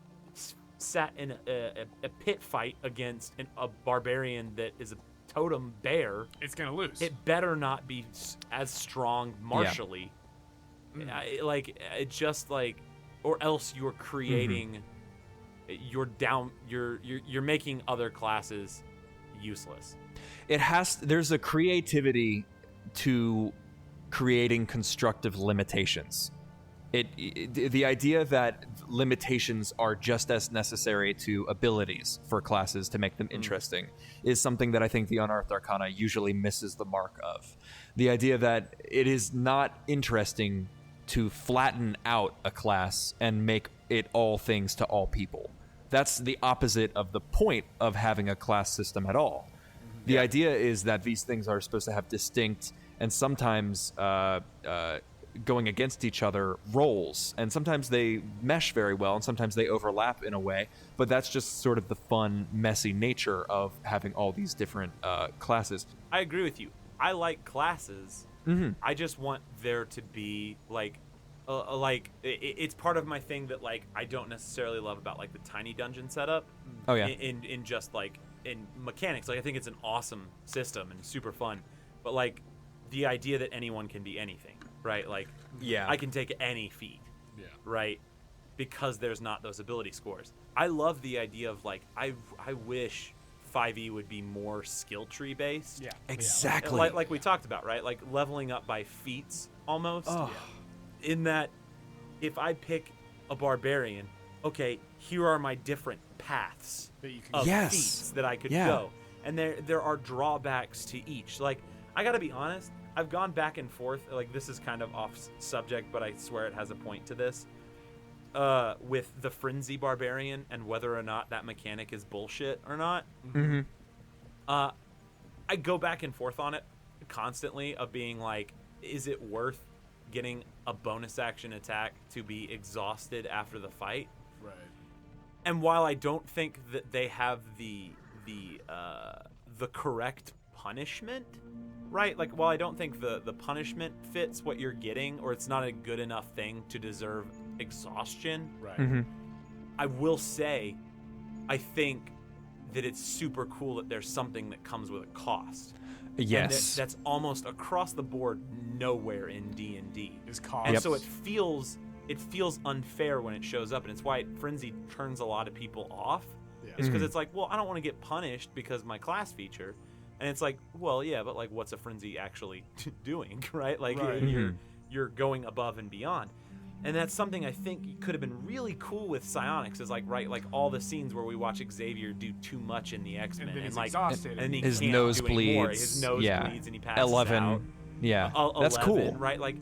sat in a pit fight against a barbarian that is a totem bear, It's gonna lose. it better not be as strong martially. It just like, or else you're creating, you're making other classes useless. There's a creativity to creating constructive limitations. The idea that limitations are just as necessary to abilities for classes to make them interesting is something that I think the Unearthed Arcana usually misses the mark of. The idea that it is not interesting to flatten out a class and make it all things to all people. That's the opposite of the point of having a class system at all. The idea is that these things are supposed to have distinct and sometimes going against each other roles, and sometimes they mesh very well and sometimes they overlap in a way, but that's just sort of the fun, messy nature of having all these different classes. I agree with you. I like classes. I just want there to be like it's part of my thing that like I don't necessarily love about like the tiny dungeon setup. Oh yeah. In just like in mechanics, like I think it's an awesome system and super fun, but like the idea that anyone can be anything, right? Like, I can take any feat, right? Because there's not those ability scores. I love the idea of like, I wish 5e would be more skill tree based. Yeah. Exactly. Like we talked about, right? Like leveling up by feats almost. Oh. In that, if I pick a barbarian, okay, here are my different paths That you can of Yes. feats that I could Yeah. go. And there are drawbacks to each. Like, I gotta be honest, I've gone back and forth. Like, this is kind of off subject, but I swear it has a point to this. With the Frenzy Barbarian and whether or not that mechanic is bullshit or not. Mm-hmm. I go back and forth on it constantly of being like, is it worth getting a bonus action attack to be exhausted after the fight? Right. And while I don't think that they have the correct punishment, right? Like, while I don't think the punishment fits what you're getting, or it's not a good enough thing to deserve exhaustion, Right. Mm-hmm. I will say, I think that it's super cool that there's something that comes with a cost. And Yes. that's almost across the board nowhere in D&D. Is cost. And Yep. so it feels unfair when it shows up, and it's why Frenzy turns a lot of people off. Yeah. It's because Mhm. it's like, well, I don't want to get punished because my class feature. And it's like, well, yeah, but like, what's a Frenzy actually doing, right? Like, Right. you're going above and beyond. And that's something I think could have been really cool with Psionics, is like, right, like all the scenes where we watch Xavier do too much in the X-Men, And then he's like, exhausted. and he His can't nose do anymore. bleeds. His nose Yeah. bleeds, and he passes 11. out. Yeah. 11, That's cool. right? Like,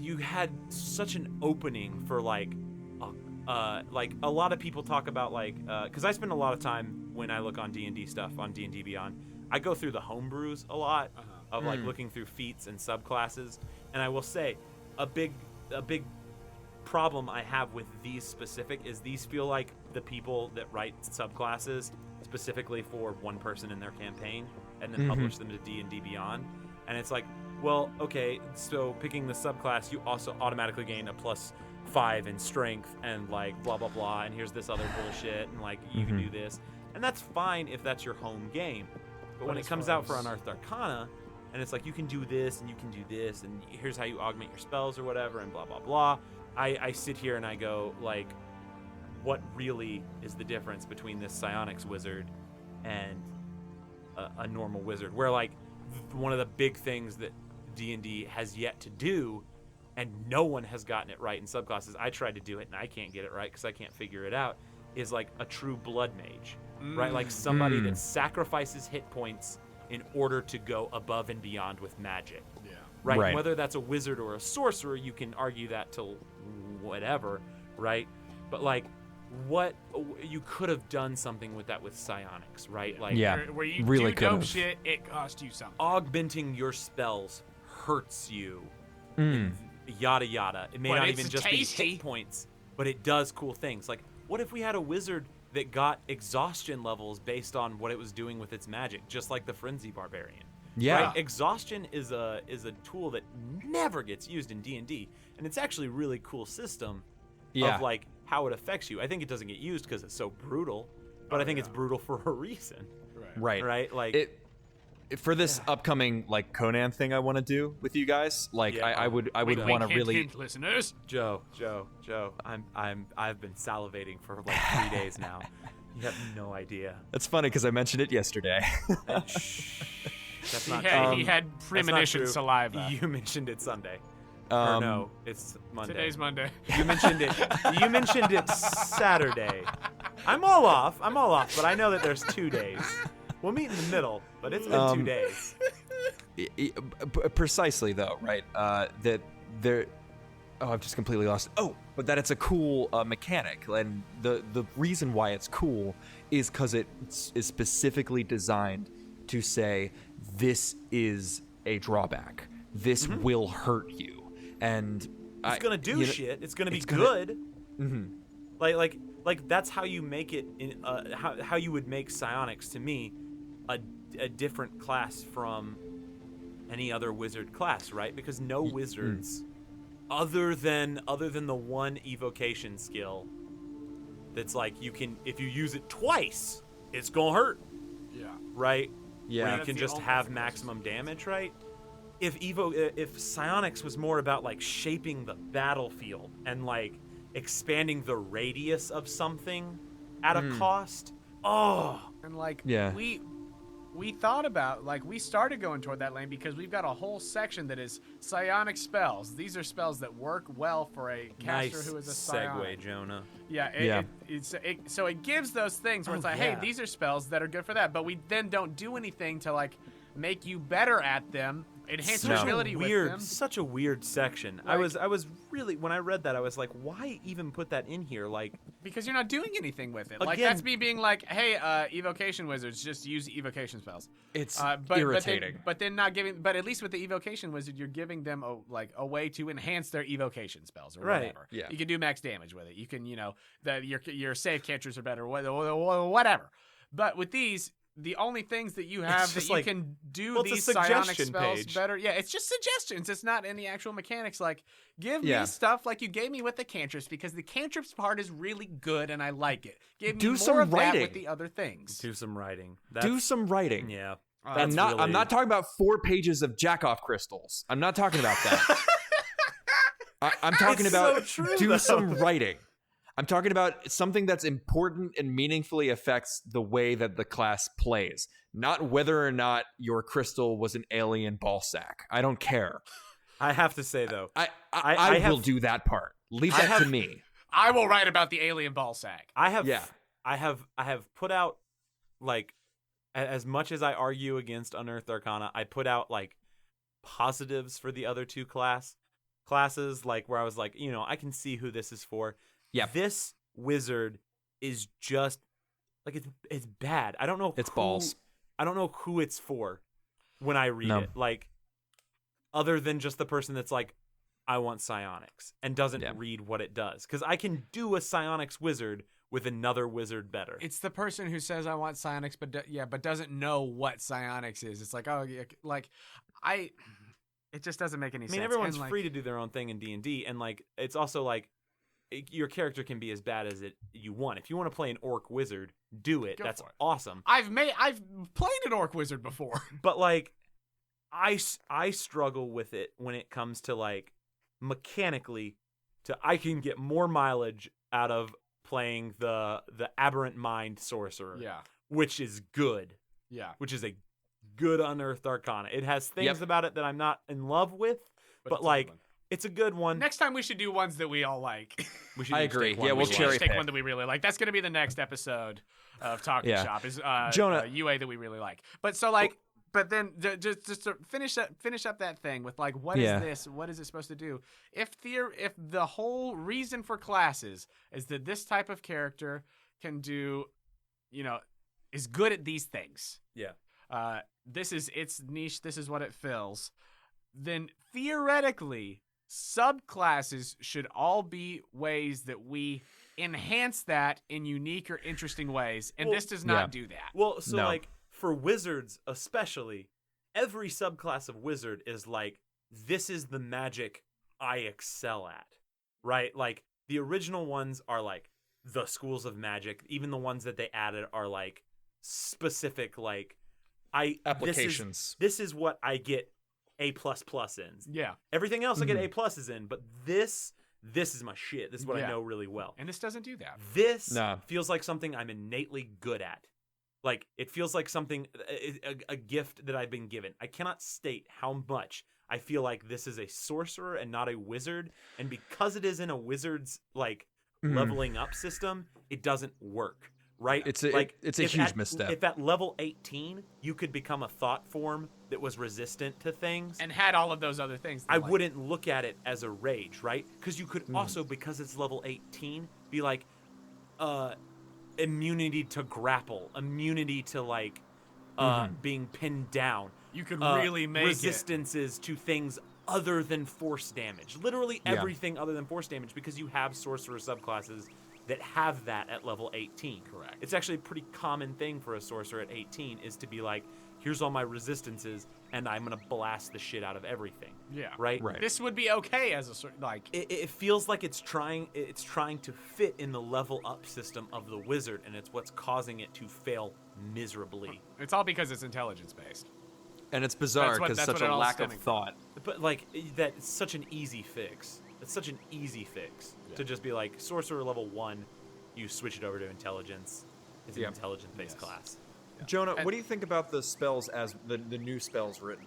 you had such an opening for like a lot of people talk about like, because I spend a lot of time when I look on D&D stuff on D&D Beyond, I go through the homebrews a lot of like looking through feats and subclasses, and I will say a big problem I have with these specific is these feel like the people that write subclasses specifically for one person in their campaign and then publish them to D&D Beyond. And it's like, well, okay, so picking the subclass, you also automatically gain a +5 in strength and like blah blah blah, and here's this other bullshit, and like you can do this, and that's fine if that's your home game. But when it as comes far out for as- Unearthed Arcana, and it's like you can do this and you can do this, and here's how you augment your spells or whatever, and blah blah blah. I sit here and I go like, what really is the difference between this Psionics wizard and a normal wizard? Where like one of the big things that D&D has yet to do, and no one has gotten it right in subclasses, I tried to do it and I can't get it right because I can't figure it out, is like a true blood mage, right? Like somebody that sacrifices hit points in order to go above and beyond with magic. Yeah. Right? Right. Whether that's a wizard or a sorcerer, you can argue that till whatever, right? But like, what you could have done something with that with Psionics, right? Like, Yeah. Where you really do dope could've. shit, it cost you something. augmenting your spells hurts you. Mm. Yada yada. It may But not it's even just tasty. be hit points, but it does cool things. Like, what if we had a wizard that got exhaustion levels based on what it was doing with its magic, just like the Frenzy Barbarian? Yeah. Right? Exhaustion is a tool that never gets used in D&D, and it's actually a really cool system Yeah. of like how it affects you. I think it doesn't get used because it's so brutal, but I think it's brutal for a reason, Right. right? Like, For this upcoming like Conan thing I want to do with you guys, like Yeah. I would Wink, want to hint, really hint, listeners. Joe, I've been salivating for like 3 days now. You have no idea. That's funny because I mentioned it yesterday. Shh. That's not He had, true. he had That's not premonition true. saliva. You mentioned it Sunday. Or no, it's Monday. Today's Monday. You mentioned it. You mentioned it Saturday. I'm all off, but I know that there's 2 days. We'll meet in the middle, but it's been 2 days. Precisely though, right? That there. Oh, I've just completely lost it. Oh, but that it's a cool mechanic, and the reason why it's cool is because it is specifically designed to say this is a drawback. This will hurt you, and It's gonna do shit. It's gonna be it's gonna- good. Like that's how you make it. In how you would make Psionics to me a different class from any other wizard class, right? Because no wizards, other than the one evocation skill, that's like you can, if you use it twice, it's gonna hurt, Yeah. right? Yeah. Where you That's can the just only have thing maximum damage, right? If Psionics was more about like shaping the battlefield and like expanding the radius of something at a cost, And like Yeah. we thought about, like, we started going toward that lane because we've got a whole section that is psionic spells. These are spells that work well for a caster Nice who is a psionic. segue, Jonah. Yeah, so it gives those things where it's like, hey, yeah. these are spells that are good for that, but we then don't do anything to like make you better at them, enhance your ability with them. Such a weird section. Like- I was really, when I read that, I was like, why even put that in here? Like, Because you're not doing anything with it. Like, Again- that's me being like, hey, evocation wizards, just use evocation spells. It's But irritating. But then not giving. But at least with the evocation wizard, you're giving them a way to enhance their evocation spells or Right. whatever. Yeah. You can do max damage with it. You can, that your save cantrips are better, whatever. But with these, the only things that you have that just you like- can do well, it's a these psionic suggestion spells page. better. Yeah, it's just suggestions. It's not any actual mechanics. Like, give Yeah. me stuff like you gave me with the cantrips, because the cantrips part is really good and I like it. Give me Do more some of that writing. with the other things. do some writing. Do some writing. Yeah. I'm That's not really- talking about 4 pages of jack-off crystals. I'm not talking about that. I'm talking It's about so true, do though. some writing. I'm talking about something that's important and meaningfully affects the way that the class plays, not whether or not your crystal was an alien ball sack. I don't care. I have to say though, I I have- will do that part. Leave I that to have- me. I will write about the alien ball sack. I have Yeah. I have put out, like, as much as I argue against Unearthed Arcana, I put out like positives for the other two classes, like where I was like, I can see who this is for. Yeah. This wizard is just like, it's bad. I don't know. It's balls. I don't know who it's for when I read No. it. Like, other than just the person that's like, I want psionics, and doesn't Yeah. read what it does, because I can do a psionics wizard with another wizard better. It's the person who says I want psionics, but doesn't know what psionics is. It's like, oh, yeah, like it just doesn't make any I sense. mean, everyone's And, like, free to do their own thing in D&D, and like, it's also like, your character can be as bad as you want. If you want to play an orc wizard, do it. Go That's for it. awesome. I've played an orc wizard before. But like, I struggle with it when it comes to like, mechanically, I can get more mileage out of playing the aberrant mind sorcerer, Yeah, which is good, yeah. which is a good Unearthed Arcana. It has things about it that I'm not in love with, but it's a good like, one. it's a good one. Next time we should do ones that we all like. We should I each agree. take one Yeah, we we'll we like. should cherry just take pick. one that we really like. That's going to be the next episode of Talkin' Yeah. Shop. Is Jonah- UA that we really like. But so like, but then just to finish up that thing with like, what is Yeah. this? What is it supposed to do? If the whole reason for classes is that this type of character can do, is good at these things. Yeah. This is its niche. This is what it fills. Then theoretically, subclasses should all be ways that we enhance that in unique or interesting ways, and Well, this does not do that. Well, so No. like, for wizards especially, every subclass of wizard is like, this is the magic I excel at, right? Like, the original ones are like the schools of magic. Even the ones that they added are like specific, like, Applications. This is what I get A++ in. Yeah, Everything else I get A+ in, but this is my shit. This is what I Yeah. know really well. and this doesn't do that. This No. feels like something I'm innately good at. Like, it feels like something, a gift that I've been given. I cannot state how much I feel like this is a sorcerer and not a wizard. And because it is in a wizard's, like, leveling up system, it doesn't work, right? It's a if huge misstep. If at level 18, you could become a thought form that was resistant to things, And had all of those other things. that, I like, wouldn't look at it as a rage, right? Because you could also, because it's level 18, be like, immunity to grapple, immunity to like, being pinned down. You could really make resistances to things other than force damage. Literally Yeah. everything other than force damage, because you have sorcerer subclasses that have that at level 18. Correct. It's actually a pretty common thing for a sorcerer at 18 is to be like, here's all my resistances, and I'm gonna blast the shit out of everything. Yeah. Right? Right. This would be okay as a sort like. It feels like it's trying to fit in the level up system of the wizard, and it's what's causing it to fail miserably. It's all because it's intelligence based. And it's bizarre That's what- because that's such what it a all lack of stemming from. thought. But like, that's such an easy fix. It's such an easy fix to just be like, sorcerer level 1, you switch it over to intelligence. It's an Yep. intelligence based Yes. class. Jonah, what do you think about the spells as the new spells written?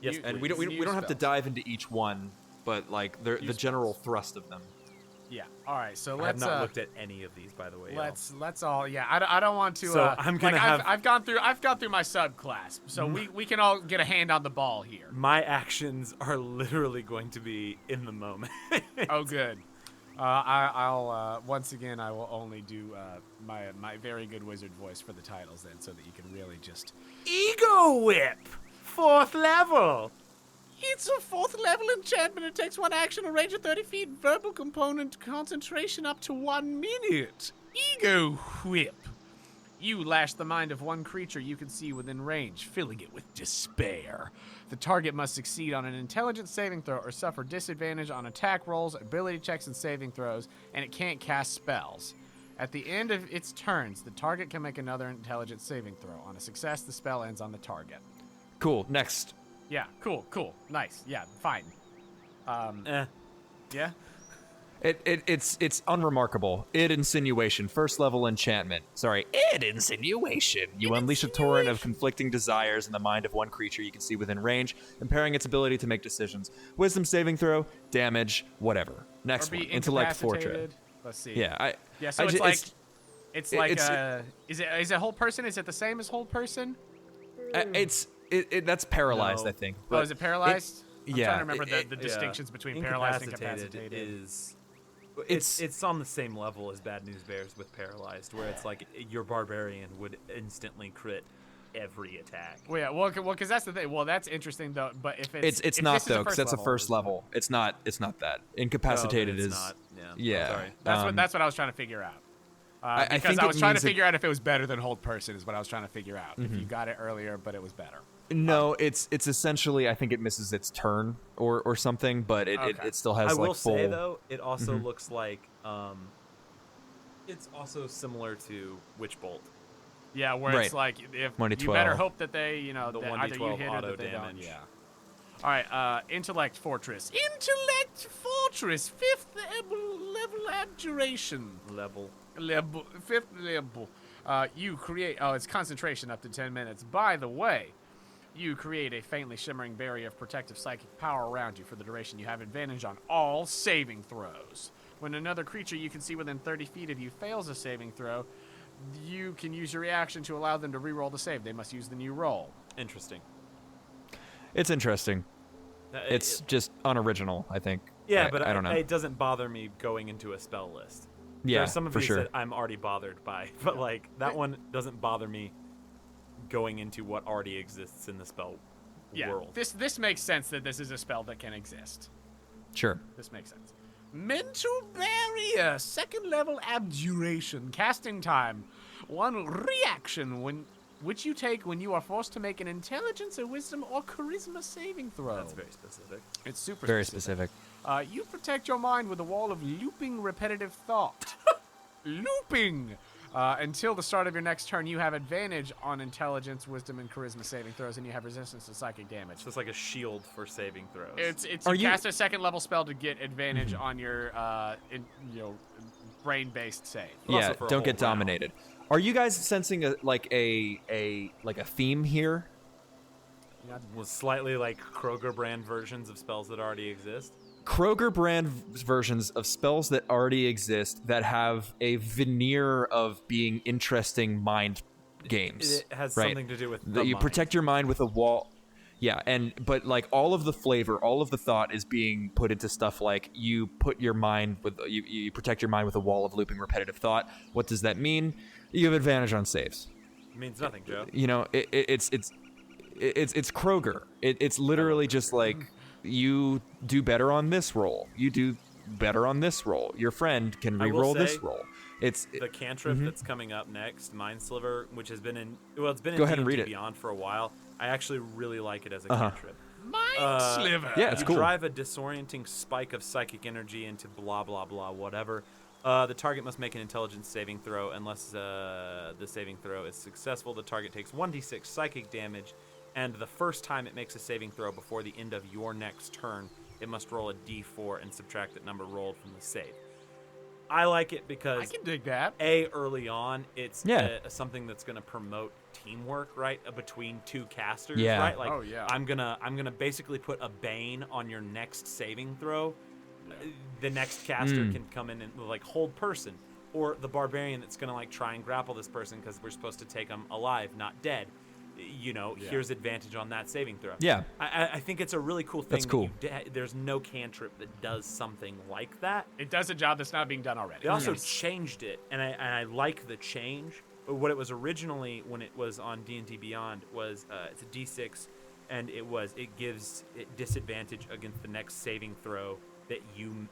Yes, And please. we don't have to dive into each one, but like the general thrust of them. Yeah. All right. So I have let's. not looked at any of these, by the way. Let's all. Yeah. I don't want to. So I'm gonna have. I've gone through my subclass, so we can all get a hand on the ball here. My actions are literally going to be in the moment. Oh, good. I'll once again I will only do my very good wizard voice for the titles then, so that you can really just. Ego Whip, 4th level. It's a 4th level enchantment. It takes 1 action, a range of 30 feet, verbal component, concentration up to 1 minute. Ego Whip. You lash the mind of one creature you can see within range, filling it with despair. The target must succeed on an intelligence saving throw or suffer disadvantage on attack rolls, ability checks, and saving throws, and it can't cast spells. At the end of its turns, the target can make another intelligence saving throw. On a success, the spell ends on the target. Cool. Next. Yeah, cool, nice, yeah, fine. Yeah? It's unremarkable. Insinuation, 1st level enchantment. Sorry, insinuation. You unleash a torrent of conflicting desires in the mind of one creature you can see within range, impairing its ability to make decisions. Wisdom saving throw, damage, whatever. Next one, intellect fortune. Let's see. Yeah, so it's like is it whole person? Is it the same as whole person? That's paralyzed, No. I think. Oh, is it paralyzed? I'm yeah, trying to remember the distinctions between paralyzed and incapacitated. It's on the same level as Bad News Bears with paralyzed, where it's like your barbarian would instantly crit every attack. Well, because that's the thing. Well, that's interesting though. But if it's if not this is though, because that's a 1st level. It's not that. Incapacitated it's is. not. Yeah. Sorry. That's what I was trying to figure out. I Because think I was it trying to means figure out if it was better than hold person is what I was trying to figure out. If you got it earlier, but it was better. No, it's essentially I think it misses its turn or something, but it still has I like will full. say though, it also looks like it's also similar to Witch Bolt. Yeah, where it's like if 1d12. you better hope that they, The that either you 1d12 hit or auto that they don't. damage. Yeah. All right, Intellect Fortress. Intellect Fortress, 5th level abjuration. Level. 5th level. You create. Oh, it's concentration up to 10 minutes. By the way, you create a faintly shimmering barrier of protective psychic power around you for the duration. You have advantage on all saving throws. When another creature you can see within 30 feet of you fails a saving throw, you can use your reaction to allow them to re-roll the save. They must use the new roll. Interesting. It's interesting. It's just unoriginal, I think. Yeah, but I don't know. It doesn't bother me going into a spell list. Yeah, there are some of for these sure. that I'm already bothered by, but like that one doesn't bother me going into what already exists in the spell world. This makes sense that this is a spell that can exist. Sure. This makes sense. Mental Barrier, 2nd level abjuration. Casting time, 1 reaction which you take when you are forced to make an intelligence, a wisdom, or charisma saving throw. That's very specific. It's super Very specific. specific. You protect your mind with a wall of looping repetitive thought. Looping! Until the start of your next turn, you have advantage on intelligence, wisdom, and charisma saving throws, and you have resistance to psychic damage. So it's like a shield for saving throws. It's Are you you- cast a 2nd level spell to get advantage on your brain-based save. But also Yeah, for a don't get whole round. dominated. Are you guys sensing a theme here? With slightly like Kroger brand versions of spells that already exist. Kroger brand versions of spells that already exist that have a veneer of being interesting mind games. It has right? something to do with that you protect your mind with a wall. Yeah, but like all of the flavor, all of the thought is being put into stuff like you put your mind with you protect your mind with a wall of looping repetitive thought. What does that mean? You have advantage on saves. It means nothing, Joe. You know, it's Kroger. It's literally just like you do better on this roll. You do better on this roll. Your friend can I will re-roll say, this roll. It's The cantrip that's coming up next, Mind Sliver, which has been in it's been in Go ahead and D&D read it. Beyond for a while. I actually really like it as a cantrip. Mind Sliver! yeah, it's you cool. drive a disorienting spike of psychic energy into blah blah blah whatever. The target must make an intelligence saving throw. Unless the saving throw is successful, the target takes 1d6 psychic damage, and the first time it makes a saving throw before the end of your next turn, it must roll a d4 and subtract that number rolled from the save. I like it I because can dig that. early on, it's something that's going to promote teamwork, right, between two casters, Yeah. right? Like, Oh, yeah. I'm gonna basically put a Bane on your next saving throw. The next caster can come in and like hold person, or the barbarian that's gonna like try and grapple this person because we're supposed to take them alive, not dead. Here's advantage on that saving throw. Yeah. I think it's a really cool thing. That's cool. There's no cantrip that does something like that. It does a job that's not being done already. They also changed it, and I like the change. But what it was originally when it was on D&D Beyond was it's a D6, and it gives it disadvantage against the next saving throw that you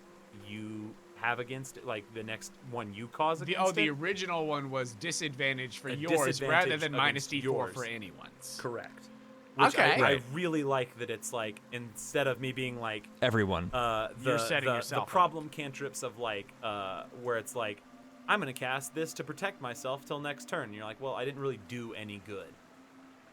have against it, like the next one you cause against the it. original one was disadvantage for A yours rather disadvantage than minus against D4 yours. for anyone's. Correct. Which Okay. I really like that it's like, instead of me being like Everyone. You're setting yourself the up. problem cantrips of like where it's like, I'm gonna cast this to protect myself till next turn. And you're like, well, I didn't really do any good,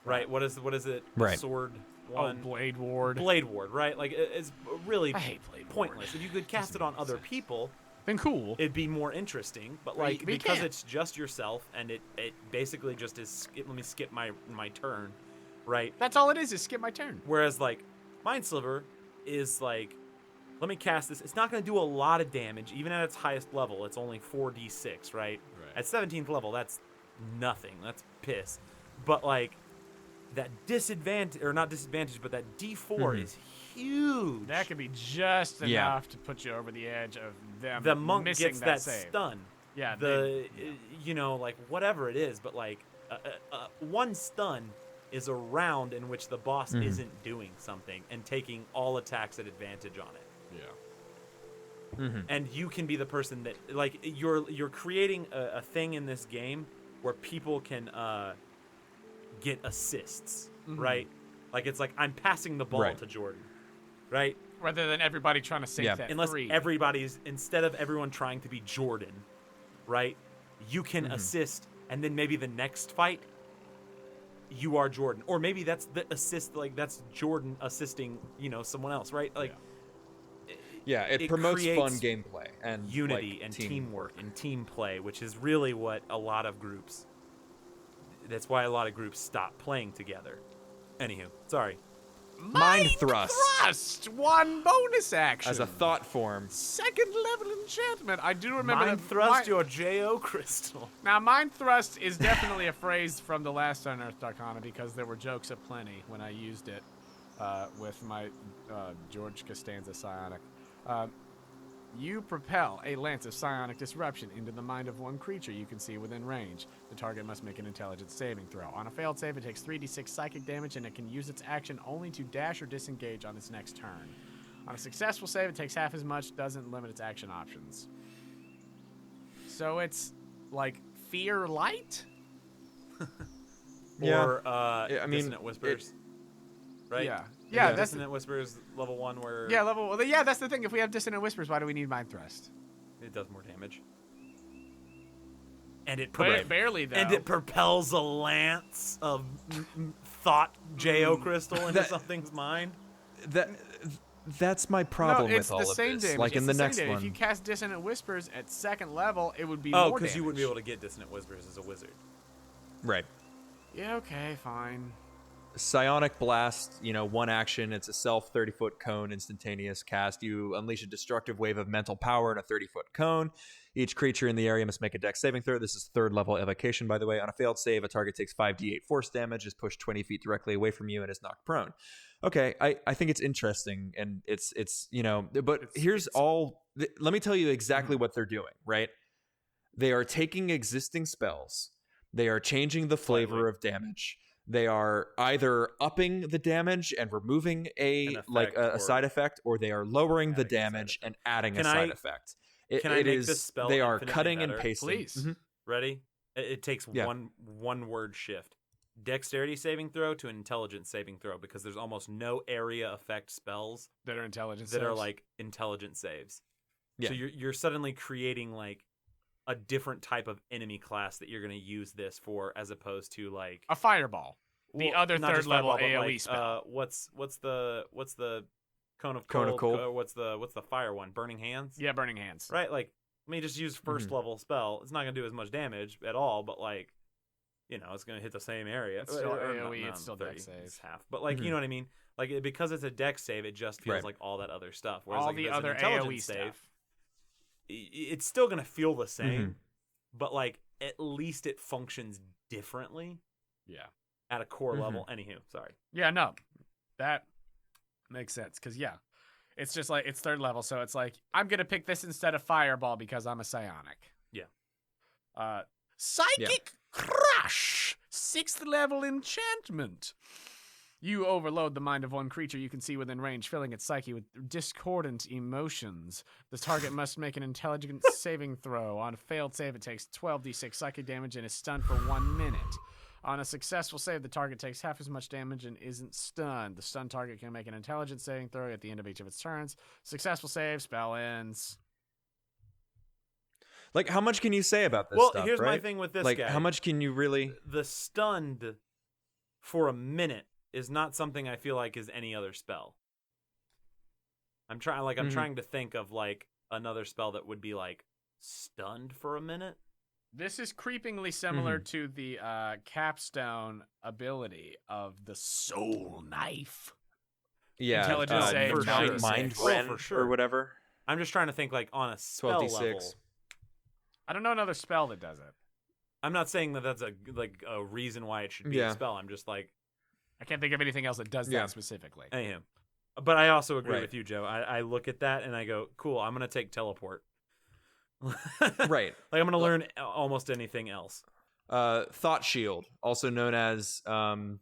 right? What is it? Right. Sword Oh, one. Blade Ward. Blade Ward, right? Like it's really I hate Blade Ward. pointless. If you could cast it on other people, Been cool. it'd be more interesting. But But like you because can't. it's just yourself, and it basically just is. Let me skip my turn, right? That's all it is skip my turn. Whereas like Mind Sliver is like, let me cast this. It's not going to do a lot of damage, even at its highest level. It's only 4d6, right? At 17th level, that's nothing. That's piss. But like that disadvantage, or not disadvantage, but that D4 is huge. That could be just Yeah. enough to put you over the edge of them The monk missing gets that save. stun. Yeah, Like whatever it is, but like one stun is a round in which the boss isn't doing something and taking all attacks at advantage on it. Yeah. And you can be the person that, like, you're creating a thing in this game where people can get assists, right? Like it's like I'm passing the ball Right. to Jordan, right? Rather than everybody trying to save that Unless three. instead of everyone trying to be Jordan, right? You can assist, and then maybe the next fight, you are Jordan, or maybe that's the assist, like that's Jordan assisting, someone else, right? Like Yeah, it it promotes fun creates gameplay and unity like, and teamwork and team play, which is really what a lot of groups. That's why a lot of groups stop playing together. Anywho, sorry. Mind thrust One bonus action. as a thought form. Second level enchantment. I do remember Mind that thrust your Jo crystal. Now, mind thrust is definitely a phrase from the last Unearthed Arcana because there were jokes aplenty when I used it with my George Costanza psionic. You propel a lance of psionic disruption into the mind of one creature you can see within range. The target must make an intelligence saving throw. On a failed save, it takes 3d6 psychic damage, and it can use its action only to dash or disengage on its next turn. On a successful save, it takes half as much, doesn't limit its action options. So it's like fear light? Or Yeah, I mean, Dissonant Whispers. Right? Yeah. Yeah, that's Dissonant Whispers level 1 where yeah, that's the thing. If we have Dissonant Whispers, why do we need Mind Thrust? it does more damage. And it Barely, though. and it propels a lance of thought Jo crystal into something's mind. That's my problem no, it's with all the of same this. damage. Like It's in the same next damage. one. If you cast Dissonant Whispers at second level, it would be Oh, more because you wouldn't be damage. able to get Dissonant Whispers as a wizard. Right. Yeah, okay, fine. Psionic Blast, one action. It's a self 30-foot cone, instantaneous cast. You unleash a destructive wave of mental power in a 30-foot cone. Each creature in the area must make a dex saving throw. This is third level evocation, by the way. On a failed save, a target takes 5d8 force damage, is pushed 20 feet directly away from you, and is knocked prone. Okay, I think it's interesting, and it's let me tell you exactly what they're doing, right? They are taking existing spells. They are changing the flavor of damage. They are either upping the damage and removing a side effect, or they are lowering the damage and adding a side effect. Can I make this spell They are infinitely cutting better? and pasting. Please. Mhm. Ready? It takes Yeah. one word shift. Dexterity saving throw to intelligence saving throw, because there's almost no area effect spells That are intelligence that are saves. like intelligence saves. Yeah. So you're suddenly creating like a different type of enemy class that you're going to use this for, as opposed to like a fireball. The well, other not third just level fireball, but, AoE like, spell. What's the cone of Cone of cold? cold. What's the fire one? Burning hands. Yeah, Burning Hands. Right, like I mean, just use first level spell. It's not gonna do as much damage at all, but like, it's gonna hit the same area. It's still Or AoE, it's still 30, dex save. it's half. But like, you know what I mean? Like because it's a dex save, it just feels like all that other stuff. Whereas All like, the if it's other an intelligence AoE save, stuff. it's still gonna feel the same, but like at least it functions differently. Yeah. At a core level. Anywho, sorry. Yeah, no. That makes sense. Because, yeah, it's just like, it's 3rd level. So it's like, I'm going to pick this instead of Fireball because I'm a Psionic. Yeah. Psychic Crush! 6th level enchantment. You overload the mind of one creature you can see within range, filling its psyche with discordant emotions. The target must make an intelligence saving throw. On a failed save, it takes 12d6 psychic damage and is stunned for 1 minute. On a successful save, the target takes half as much damage and isn't stunned. The stunned target can make an intelligence saving throw at the end of each of its turns. Successful save, spell ends. Like, how much can you say about this Well, stuff, here's my right? thing with this like, guy. how much can you really... The stunned for a minute is not something I feel like is any other spell. I'm trying to think of like another spell that would be like stunned for a minute. This is creepingly similar to the capstone ability of the Soul Knife. Yeah, Intelligence save, for sure. mind Oh, rend for sure. or whatever. I'm just trying to think like on a spell 12d6. level. I don't know another spell that does it. I'm not saying that that's a reason why it should be a spell. I'm just like, I can't think of anything else that does that specifically. anyhow. But I also agree Right. with you, Joe. I look at that and I go, cool, I'm going to take teleport. Right. Like I'm going to learn almost anything else. Thought shield, also known as That damn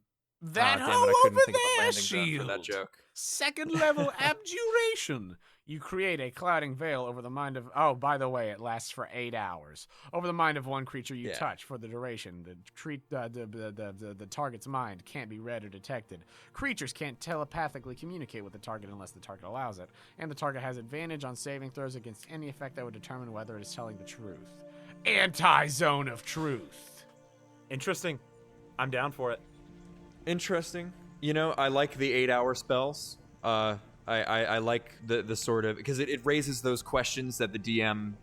it, I hole couldn't over think of a there, landing zone for that shield. joke. 2nd level abjuration. You create a clouding veil over the mind of... Oh, by the way, it lasts for 8 hours. Over the mind of one creature you touch for the duration. The target's mind can't be read or detected. Creatures can't telepathically communicate with the target unless the target allows it. And the target has advantage on saving throws against any effect that would determine whether it is telling the truth. Anti-zone of truth. Interesting. I'm down for it. Interesting. I like the 8-hour spells. I like the sort of, because it raises those questions that the DM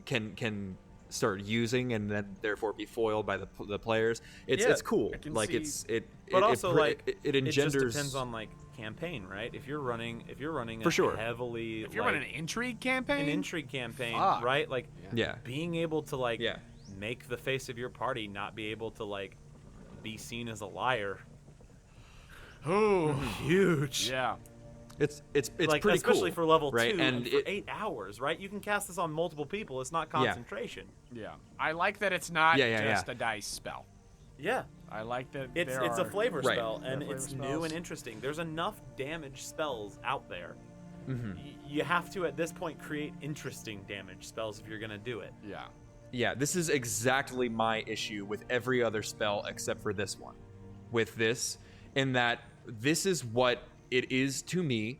can start using and then therefore be foiled by the players. It's cool. But it engenders. It just depends on like campaign, right? If you're running For sure. heavily, If you're running an intrigue campaign? an intrigue campaign, Fuck. right? Like Yeah. being able to like Yeah. make the face of your party not be able to like be seen as a liar. Ooh. Huge. Yeah. It's like, pretty especially cool, for level right? 2 And for 8 hours, right? You can cast this on multiple people. It's not concentration. Yeah. I like that it's not Yeah. just a dice spell. Yeah. I like that It's there a are- flavor Right. spell, and Flavor it's new spells. and interesting. There's enough damage spells out there. Mm-hmm. You have to, at this point, create interesting damage spells if you're going to do it. Yeah. Yeah, this is exactly my issue with every other spell except for this one. With this, in that this is what it is to me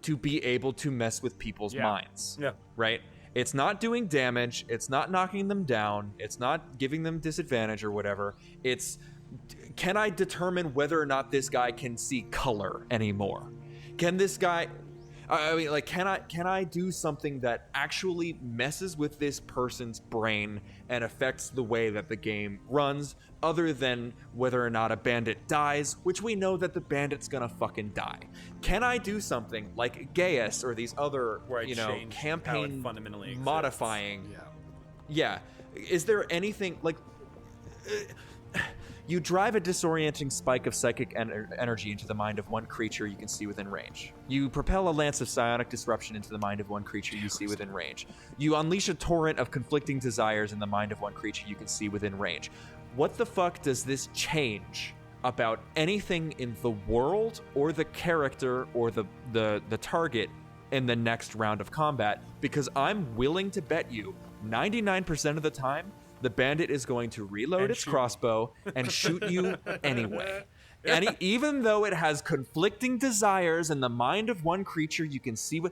to be able to mess with people's minds. Yeah. Right? It's not doing damage, it's not knocking them down, it's not giving them disadvantage or whatever. It's, can I determine whether or not this guy can see color anymore? Can this guy... I mean, like, can I do something that actually messes with this person's brain and affects the way that the game runs, other than whether or not a bandit dies, which we know that the bandit's gonna fucking die? Can I do something like Gaius or these other, Where I change how it campaign fundamentally exists. modifying? Yeah. Yeah. Is there anything like? You drive a disorienting spike of psychic energy into the mind of one creature you can see within range. You propel a lance of psionic disruption into the mind of one creature you see within range. You unleash a torrent of conflicting desires in the mind of one creature you can see within range. What the fuck does this change about anything in the world or the character or the target in the next round of combat? Because I'm willing to bet you 99% of the time the bandit is going to reload its crossbow and shoot you anyway. And even though it has conflicting desires in the mind of one creature you can see with...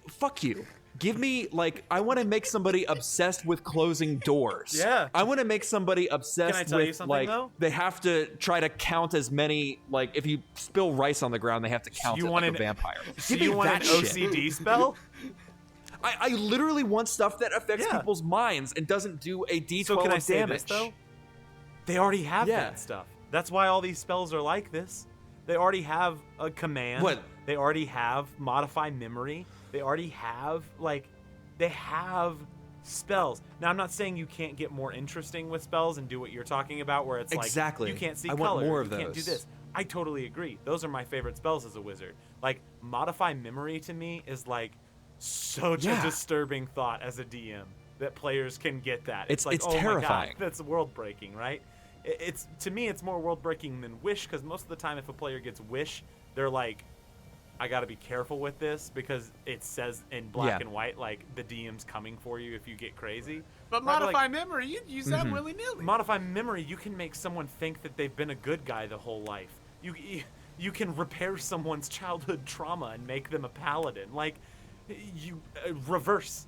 fuck you. Give me, like, I want to make somebody obsessed with closing doors. Yeah. I want to make somebody obsessed Can I tell you with, something, like, though? they have to try to count as many, like, if you spill rice on the ground, they have to count you it want like a an- vampire. So Give me you want an that shit. OCD spell? I literally want stuff that affects Yeah. people's minds and doesn't do a D12 So can I of say damage. this though? They already have Yeah. that stuff. That's why all these spells are like this. They already have a command. What? They already have modify memory. They already have they have spells. Now I'm not saying you can't get more interesting with spells and do what you're talking about, where it's Exactly. like you can't see I color, want more of you can't do those. this. I totally agree. Those are my favorite spells as a wizard. Like modify memory to me is like such a disturbing thought as a DM that players can get that. It's like, oh terrifying. my God, that's world breaking, right? It's to me, it's more world breaking than wish, because most of the time, if a player gets wish, they're like, I got to be careful with this because it says in black and white, like the DM's coming for you if you get crazy. But Right, modify memory, you use that willy nilly. Modify memory, you can make someone think that they've been a good guy the whole life. You can repair someone's childhood trauma and make them a paladin. Like, you reverse,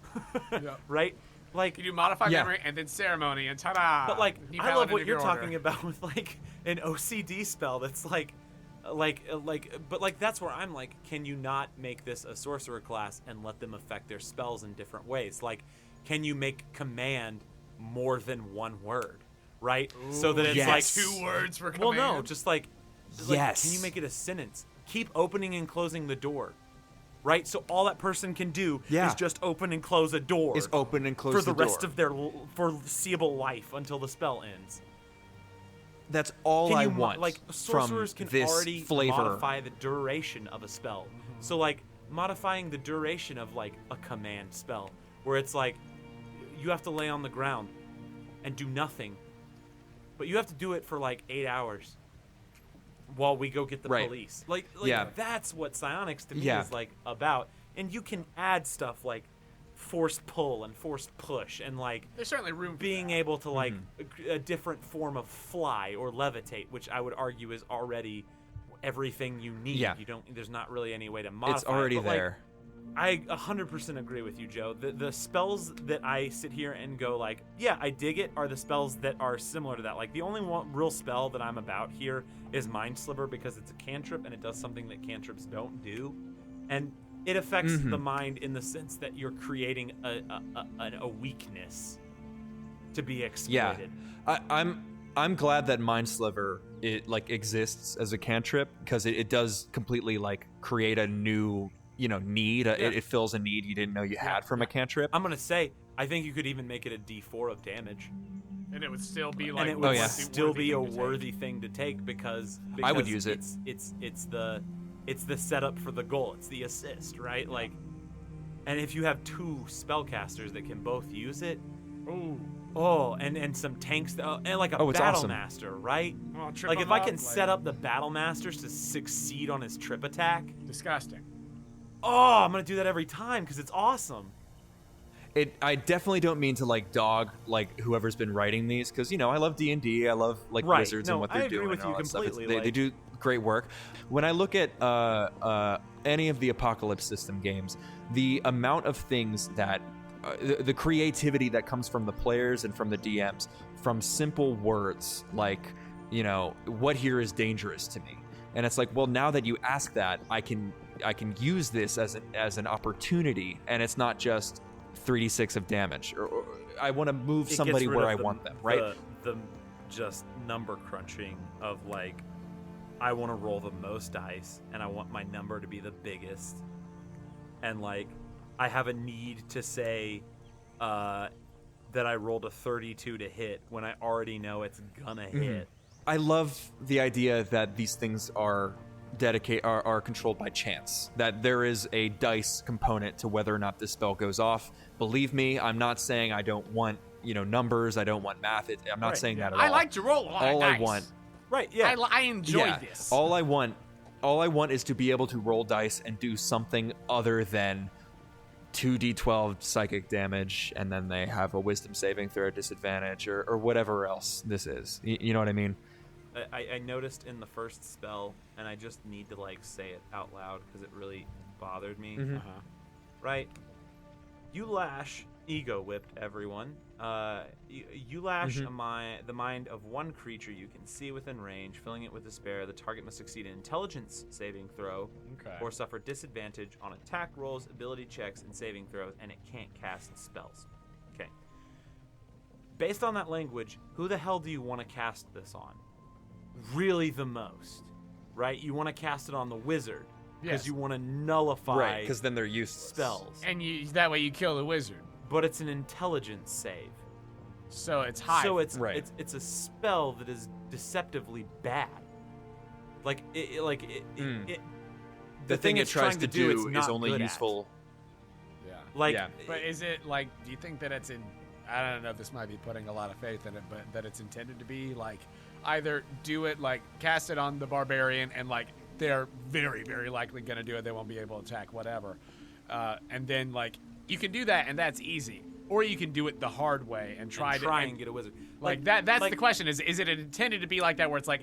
right? Like You do modify Yeah. memory and then ceremony and ta-da! But like, New I love paladin what of you're your talking order. about with like an OCD spell. That's but like that's where I'm like, can you not make this a sorcerer class and let them affect their spells in different ways? Like, can you make command more than one word, right? So that it's yes. like 2 words for well, command. no, just like, Yes. can you make it a sentence? Keep opening and closing the door. Right, so all that person can do Yeah. is just open and close a door Is open and close for the door. rest of their foreseeable life until the spell ends. That's all Can I you want like sorcerers from can this already flavor. modify the duration of a spell. So like modifying the duration of like a command spell, where it's like you have to lay on the ground and do nothing, but you have to do it for like 8 hours while we go get the Right. police. Like Yeah. that's what Psionics to me Yeah. is like about. And you can add stuff like forced pull and forced push and like There's certainly room for being that. able to like a different form of fly or levitate, which I would argue is already everything you need. Yeah. You don't. There's not really any way to modify. It's already it, but, like, there. I 100% agree with you, Joe. The spells that I sit here and go like, yeah, I dig it, are the spells that are similar to that. Like the only one real spell that I'm about here is Mind Sliver, because it's a cantrip and it does something that cantrips don't do, and it affects the mind in the sense that you're creating a weakness to be exploited. I'm glad that Mind Sliver exists as a cantrip, because it does completely like create a new need. It fills a need you didn't know you had from a cantrip. I'm gonna say, I think you could even make it a D4 of damage, And it would still be like and it a would yeah. still be a thing to take. worthy thing to take because I would use it. It's the setup for the goal. It's the assist, right? Like, and if you have 2 spellcasters that can both use it, and some tanks, and like a Oh, it's battle awesome. master, right? Oh, trip Like him if I up, can set up the battle masters to succeed on his trip attack, Disgusting. oh, I'm gonna do that every time because it's awesome. I definitely don't mean to like dog like whoever's been writing these, because I love D&D. I love like Right. wizards No, and what I they're agree doing. with and you all that stuff. completely, They like- do great work. When I look at any of the Apocalypse System games, the amount of things that the creativity that comes from the players and from the DMs, from simple words like what here is dangerous to me, and it's like, well, now that you ask that, I can use this as an opportunity, and it's not just 3d6 of damage, or I want to move It somebody gets rid where of I want them, right? The just number crunching of like, I want to roll the most dice and I want my number to be the biggest, and like I have a need to say that I rolled a 32 to hit when I already know it's gonna hit. I love the idea that these things are controlled by chance, that there is a dice component to whether or not this spell goes off. Believe me, I'm not saying I don't want numbers, I don't want math. I'm not Right, saying that at I all. like to roll a lot all of dice. I want Right? Yeah. I enjoy this. all I want is to be able to roll dice and do something other than 2d12 psychic damage, and then they have a wisdom saving throw disadvantage, or whatever else this is. You know what I mean? I noticed in the first spell, and I just need to like say it out loud because it really bothered me. Mm-hmm. Uh-huh. Right? You lash ego whipped everyone. You lash the mind of one creature you can see within range, filling it with despair. The target must succeed an intelligence saving throw or suffer disadvantage on attack rolls, ability checks, and saving throws, and it can't cast spells. Okay. Based on that language, who the hell do you want to cast this on? Really the most, right? You want to cast it on the wizard because you want to nullify Right, because then they're useless. spells. And that way you kill the wizard. But it's an intelligence save. So it's high. So it's Right. it's a spell that is deceptively bad. Like the The thing it it's tries trying to do it's do is not only good at. useful. Yeah. Like Yeah. But is it like, do you think that it's in, I don't know if this might be putting a lot of faith in it, but that it's intended to be like, either do it like, cast it on the barbarian and like, they're very, very likely going to do it. They won't be able to attack, whatever. And then like, you can do that and that's easy. Or you can do it the hard way and try and get a wizard. Like that's the question is it intended to be like that where it's like,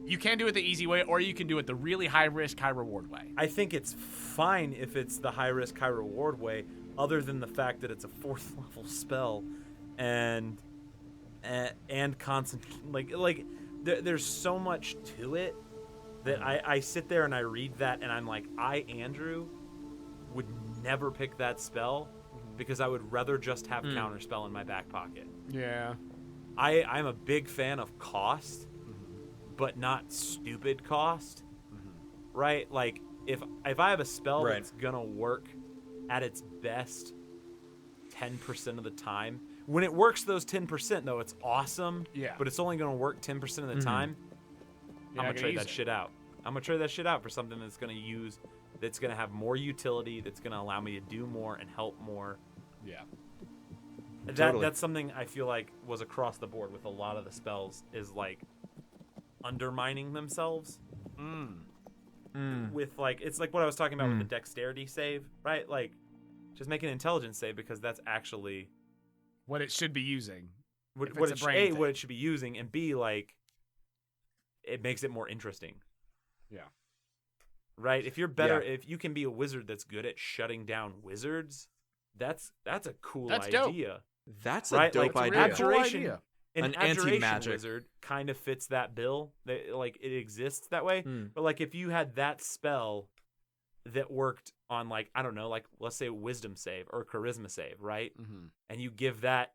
you can do it the easy way or you can do it the really high risk, high reward way? I think it's fine if it's the high risk, high reward way, other than the fact that it's a 4th level spell, and there's so much to it that I sit there and I read that and I'm like, Andrew, would never pick that spell because I would rather just have counterspell in my back pocket. Yeah. I'm a big fan of cost, but not stupid cost, right? Like if I have a spell that's gonna work at its best 10% of the time, when it works those 10% though, it's awesome. Yeah. But it's only gonna work 10% of the time. You're I'm not gonna trade use that it. shit out. I'm gonna trade that shit out for something that's gonna have more utility, that's gonna allow me to do more and help more. Yeah. That's something I feel like was across the board with a lot of the spells, is like undermining themselves. With like, it's like what I was talking about with the dexterity save, right? Like just make an intelligence save because that's actually What it should be using. what If it's it a brain thing. what it should be using, and B, like it makes it more interesting. Yeah. Right? If you're better, if you can be a wizard that's good at shutting down wizards, that's a cool That's dope. idea. That's Right? a dope Like, idea. abjuration, idea. An An abjuration anti-magic. wizard kind of fits that bill. Like it exists that way. But like if you had that spell that worked on like, I don't know, like let's say a wisdom save or a charisma save, right? And you give that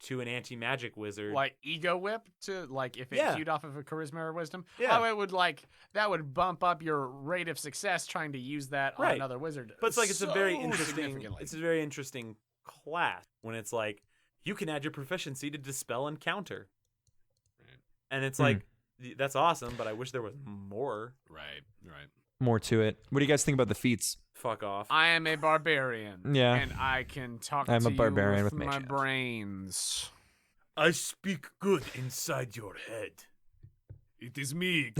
to an anti-magic wizard. Like ego whip to like if it Yeah. queued off of a charisma or wisdom. Yeah. Oh, it would like that would bump up your rate of success trying to use that on Right. another wizard. But it's like it's a very so interesting significantly. it's a very interesting class when it's like you can add your proficiency to dispel and counter. And it's like that's awesome, but I wish there was more. Right. More to it. What do you guys think about the feats? Fuck off. I am a barbarian. Yeah. And I can talk I'm to a barbarian you with with mage my hand. brains. I speak good inside your head. It is me,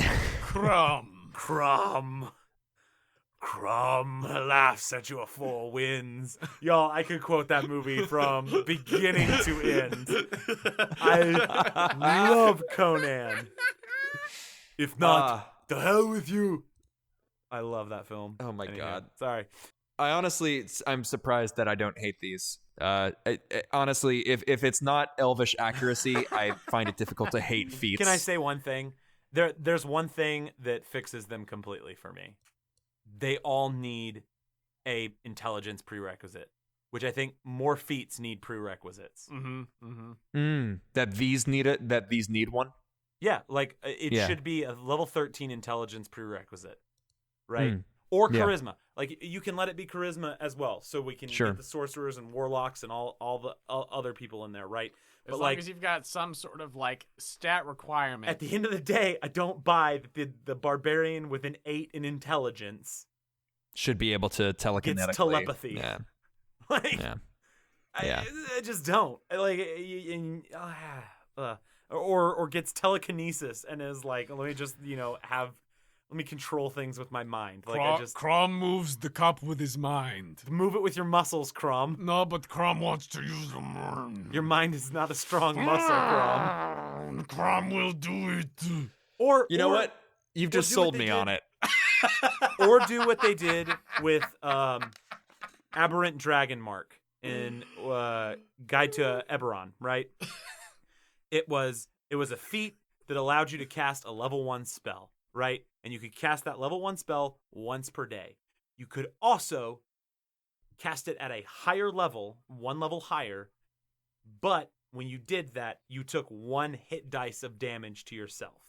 Crumb. Crumb laughs at your 4 wins. Y'all, I could quote that movie from beginning to end. I love Conan. If not, the hell with you. I love that film. Oh my God. Sorry. I'm surprised that I don't hate these. Honestly, if it's not elvish accuracy, I find it difficult to hate feats. Can I say one thing? There's one thing that fixes them completely for me. They all need a intelligence prerequisite, which I think more feats need prerequisites. That these need it? That these need one? Yeah, like it Yeah. should be a level 13 intelligence prerequisite, right? Mm. Or Yeah. charisma. Like you can let it be charisma as well, so we can Sure. get the sorcerers and warlocks and all the other people in there, right? As But long like as you've got some sort of like stat requirement. at the end of the day, I don't buy that the barbarian with an 8 in intelligence Should be able to telekinetically. telepathy. Yeah. like Yeah. I just don't like or gets telekinesis and is like, let me just let me control things with my mind. Like I just Crom moves the cup with his mind. move it with your muscles, Crom. No, but Crom wants to use the mind. Your mind is not a strong muscle, Crom. Crom will do it. Or You know what? You've just do what sold they me did. on it. Or do what they did with Aberrant Dragon Mark in Guide to Eberron, right? It was a feat that allowed you to cast a level 1 spell, right? And you could cast that level 1 spell once per day. You could also cast it at a higher level, 1 level higher, but when you did that, you took 1 hit dice of damage to yourself.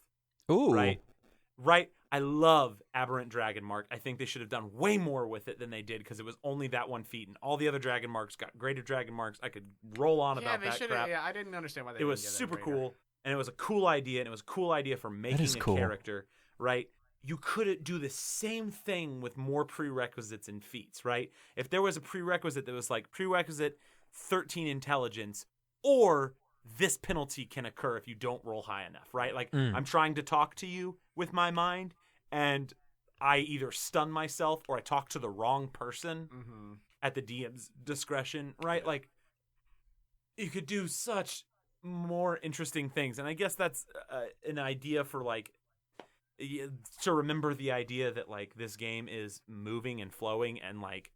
Ooh. Right? I love Aberrant Dragon Mark. I think they should have done way more with it than they did because it was only that 1 feat, and all the other Dragon Marks got greater Dragon Marks. I could roll on about that crap. Yeah, I didn't understand why they It was super cool, and it was a cool idea, and it was a cool idea for making a character, right? You could do the same thing with more prerequisites and feats, right? If there was a prerequisite that was like prerequisite 13 intelligence, or this penalty can occur if you don't roll high enough, right? Like I'm trying to talk to you with my mind, and I either stun myself or I talk to the wrong person at the DM's discretion, right? Yeah. Like you could do such more interesting things, and I guess that's an idea for like to remember the idea that like this game is moving and flowing, and like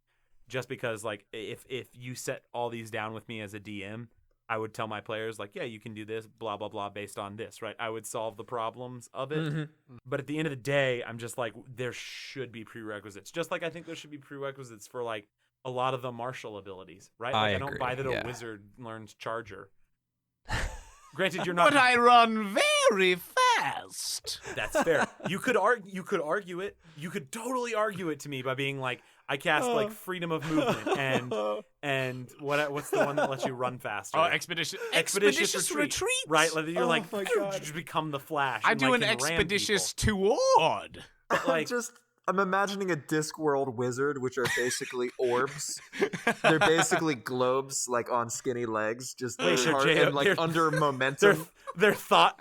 just because like if you set all these down with me as a DM, I would tell my players like, yeah, you can do this, blah blah blah, based on this, right? I would solve the problems of it. But at the end of the day, I'm just like, there should be prerequisites, just like I think there should be prerequisites for like a lot of the martial abilities, right? Like, I don't buy that a wizard learns Charger. Granted, you're not. But I run very fast. That's fair. You could argue it. You could totally argue it to me by being like, I cast like freedom of movement and what's the one that lets you run faster? Oh, expeditious retreat. Right, like you're like, you become the Flash. I do like, an expeditious toward. Like I'm imagining a Discworld wizard, which are basically orbs. They're basically globes, like on skinny legs, just under momentum. They're thot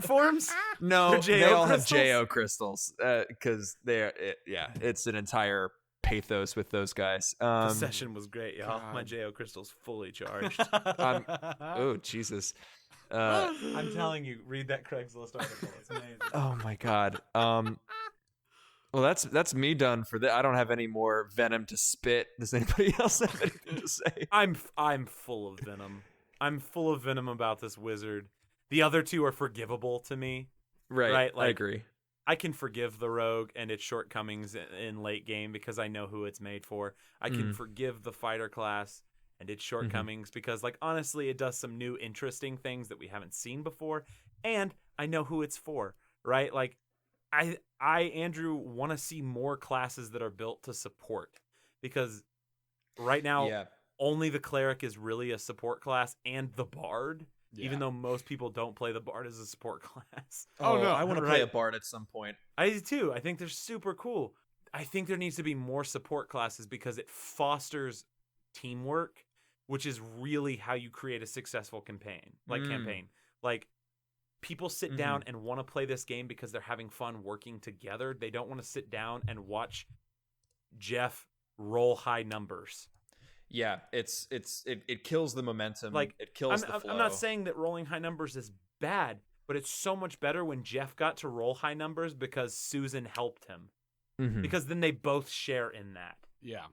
forms. No, they all have crystals? JO crystals, because it's an entire pathos with those guys. The session was great, y'all. God. My JO crystal's fully charged. Oh Jesus. I'm telling you, read that Craigslist article. It's amazing. Oh my God. Well, that's me done for that. I don't have any more venom to spit. Does anybody else have anything to say? I'm full of venom. I'm full of venom about this wizard. The other two are forgivable to me. Right? Like, I agree. I can forgive the rogue and its shortcomings in late game because I know who it's made for. I can forgive the fighter class and its shortcomings because, like, honestly, it does some new interesting things that we haven't seen before, and I know who it's for, right? Like, Andrew, want to see more classes that are built to support, because right now, only the cleric is really a support class, and the bard, even though most people don't play the bard as a support class. Oh no, I want to play a bard at some point. I do too. I think they're super cool. I think there needs to be more support classes because it fosters teamwork, which is really how you create a successful campaign. Like people sit down and want to play this game because they're having fun working together. They don't want to sit down and watch Jeff roll high numbers. Yeah, it kills the momentum. Like it kills the flow. I'm not saying that rolling high numbers is bad, but it's so much better when Jeff got to roll high numbers because Susan helped him. Because then they both share in that. Yeah.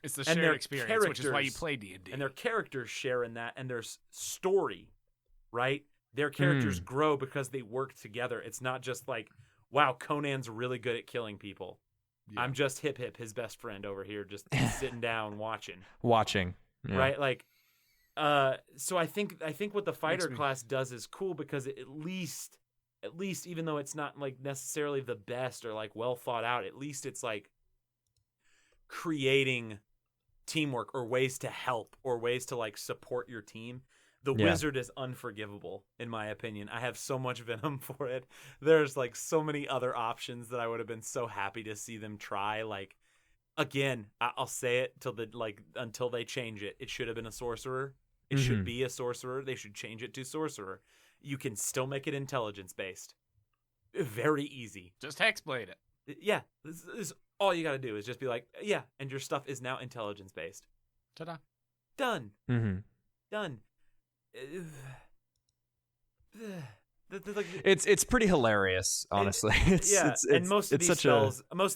It's the shared experience, which is why you play D&D. And their characters share in that, and there's story, right? Their characters grow because they work together. It's not just like, wow, Conan's really good at killing people. Yeah. I'm just Hip, his best friend over here, just sitting down watching. Yeah. Right? Like, so I think what the fighter class does is cool because it at least, even though it's not like necessarily the best or like well thought out, at least it's like creating teamwork or ways to help or ways to like support your team. The wizard is unforgivable in my opinion. I have so much venom for it. There's like so many other options that I would have been so happy to see them try. Like, again, I'll say it until they change it. It should have been a sorcerer. It should be a sorcerer. They should change it to sorcerer. You can still make it intelligence based. Very easy. Just hexblade it. Yeah, this all you got to do is just be like, yeah, and your stuff is now intelligence based. Ta-da. Done. Done. It's pretty hilarious, honestly. And most of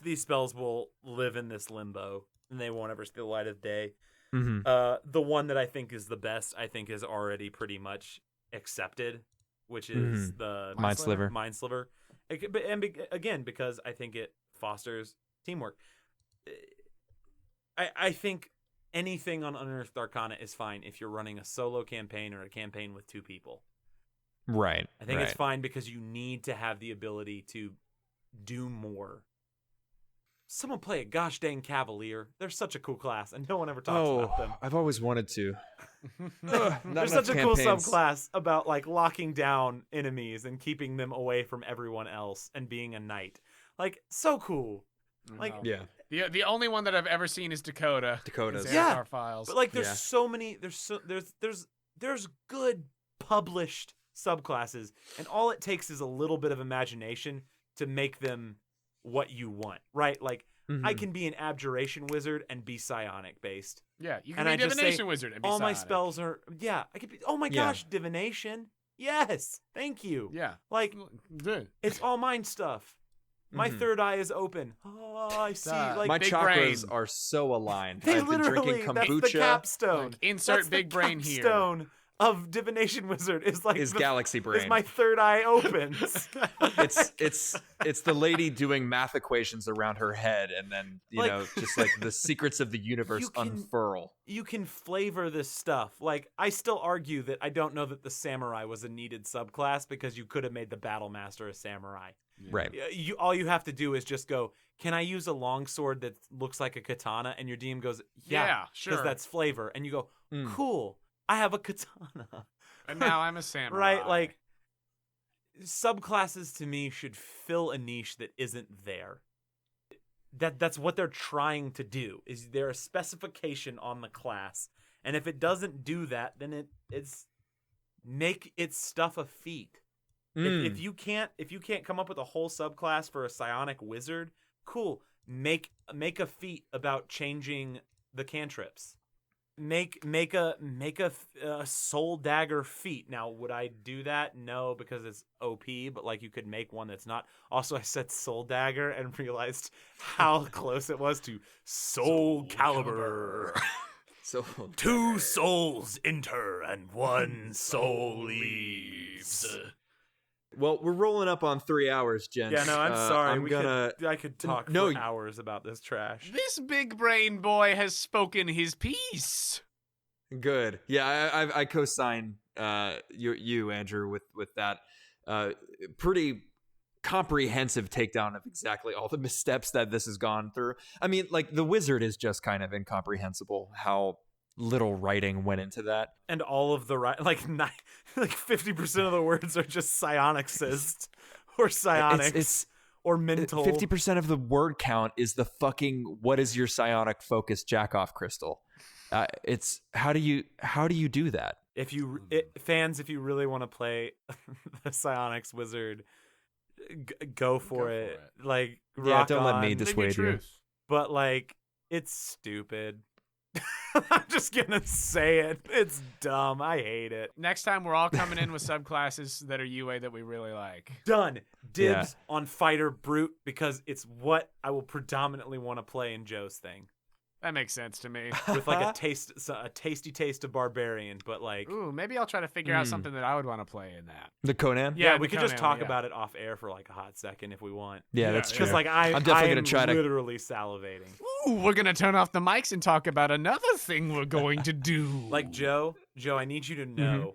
these spells will live in this limbo. and they won't ever see the light of day. Mm-hmm. The one that I think is the best, I think, is already pretty much accepted, which is the Mind Sliver. Mind Sliver. Again, because I think it fosters teamwork. I think anything on Unearthed Arcana is fine if you're running a solo campaign or a campaign with 2 people. Right. I think it's fine because you need to have the ability to do more. Someone play a gosh dang Cavalier. They're such a cool class, and no one ever talks about them. I've always wanted to. There's such a cool subclass about like locking down enemies and keeping them away from everyone else and being a knight. Like, so cool. Like, yeah. The only one that I've ever seen is Dakota's. Yeah. Files. But like, there's so many. There's good published subclasses, and all it takes is a little bit of imagination to make them what you want, right? Like, I can be an abjuration wizard and be psionic based. Yeah, you can And be I just divination say, wizard and be all my psionic. spells are I could be. Oh my gosh, divination. Yes, thank you. Yeah, Like, good. it's all mind stuff. My third eye is open. Oh, I see. Like, My big chakras brain. are so aligned. they I've been literally, drinking that's kombucha. the capstone. Like, insert That's big the brain here. capstone of divination wizard is like is the, galaxy brain. is my third eye opens. it's the lady doing math equations around her head, and then Like- just like the secrets of the universe You can- unfurl. You can flavor this stuff. Like, I still argue that I don't know that the samurai was a needed subclass because you could have made the battle master a samurai. Right. All you have to do is just go, can I use a longsword that looks like a katana? And your DM goes, Yeah, sure. because that's flavor. And you go, cool, I have a katana. And now I'm a samurai. Right? Like, subclasses to me should fill a niche that isn't there. That's what they're trying to do. Is there a specification on the class? And if it doesn't do that, then it's make its stuff a feat. If you can't come up with a whole subclass for a psionic wizard, cool. Make a feat about changing the cantrips. Make a soul dagger feat. Now, would I do that? No, because it's OP. But like, you could make one that's not. Also, I said soul dagger and realized how close it was to soul caliber. So 2 souls enter and 1 soul leaves. well, we're rolling up on 3 hours, gents. Yeah, no, I'm sorry. I I could talk No, for hours about this trash. This big brain boy has spoken his piece. Good. Yeah, I co-sign you Andrew with that pretty comprehensive takedown of exactly all the missteps that this has gone through. I mean, like, the wizard is just kind of incomprehensible how little writing went into that. And all of the like 50% of the words are just psionicist or psionics or mental. 50% of the word count is the fucking what is your psionic focus jack-off crystal. It's how do you do that? Fans, if you really want to play the psionics wizard, go for it. Like, rock don't let on. me dissuade you. But like, it's stupid. I'm just gonna say it. It's dumb. I hate it. Next time, we're all coming in with subclasses that are UA that we really like. Done. Dibs on fighter brute because it's what I will predominantly want to play in Joe's thing. That makes sense to me. With like a tasty taste of barbarian, but like, Ooh, maybe I'll try to figure out something that I would want to play in that. The Conan? yeah, the we could just Conan talk one, yeah. about it off air for like a hot second if we want. Yeah, that's true. Because like I'm definitely I gonna try to literally salivating. Ooh, we're gonna turn off the mics and talk about another thing we're going to do. Like, Joe, I need you to know.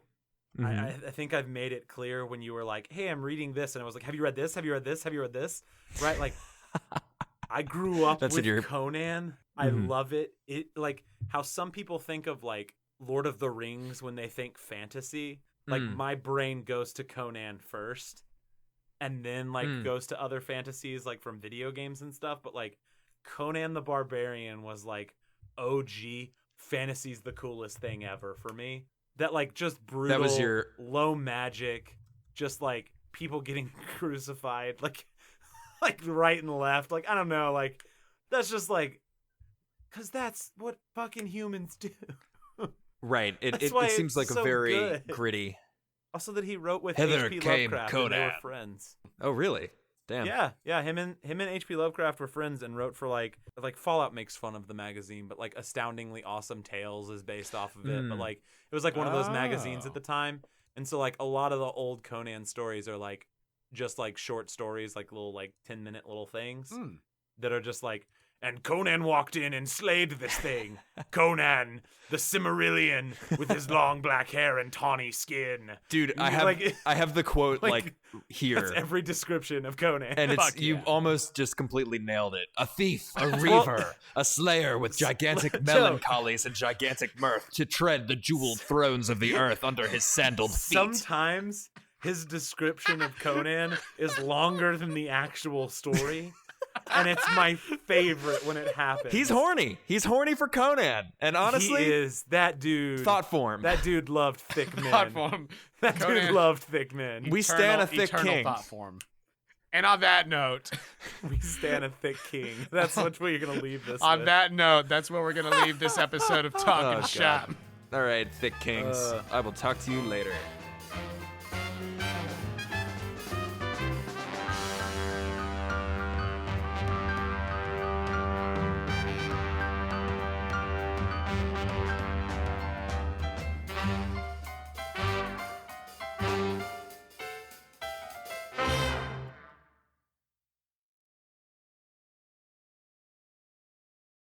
Mhm. I think I've made it clear when you were like, "Hey, I'm reading this," and I was like, "Have you read this? Have you read this? Have you read this?" Right? Like, I grew up That's with in your- Conan. I love it. It like how some people think of like Lord of the Rings when they think fantasy. Like, my brain goes to Conan first, and then like goes to other fantasies like from video games and stuff. But like, Conan the Barbarian was like OG fantasy's the coolest thing ever for me. That like just brutal, That was your- low magic, just like people getting crucified, like right and left. Like, I don't know, like that's just like, because that's what fucking humans do. Right. It That's why seems like it's a so very good. gritty. Also, that he wrote with Hither H.P. came Lovecraft and they were Conan. friends. Oh, really? Damn. Yeah. Him and H.P. Lovecraft were friends and wrote for like Fallout makes fun of the magazine, but like Astoundingly Awesome Tales is based off of it. But like it was like one of those magazines at the time, and so like a lot of the old Conan stories are like just like short stories, like little like 10-minute little things that are just like. And Conan walked in and slayed this thing. Conan, the Cimmerillion, with his long black hair and tawny skin. Dude, I have the quote like here. That's every description of Conan. And it's you almost just completely nailed it. A thief, a reaver, a slayer with gigantic melancholies and gigantic mirth to tread the jeweled thrones of the earth under his sandaled feet. Sometimes his description of Conan is longer than the actual story. And it's my favorite when it happens. He's horny. He's horny for Conan. And honestly, he is. That dude. Thought form. That dude loved thick men. Thought form. That Conan. dude loved thick men. We stand a thick king. Thought form. And on that note, we stand a thick king. That's what we're gonna leave this. on with. that note, that's where we're gonna leave this episode of Talkin' Shop. All right, thick kings. I will talk to you later.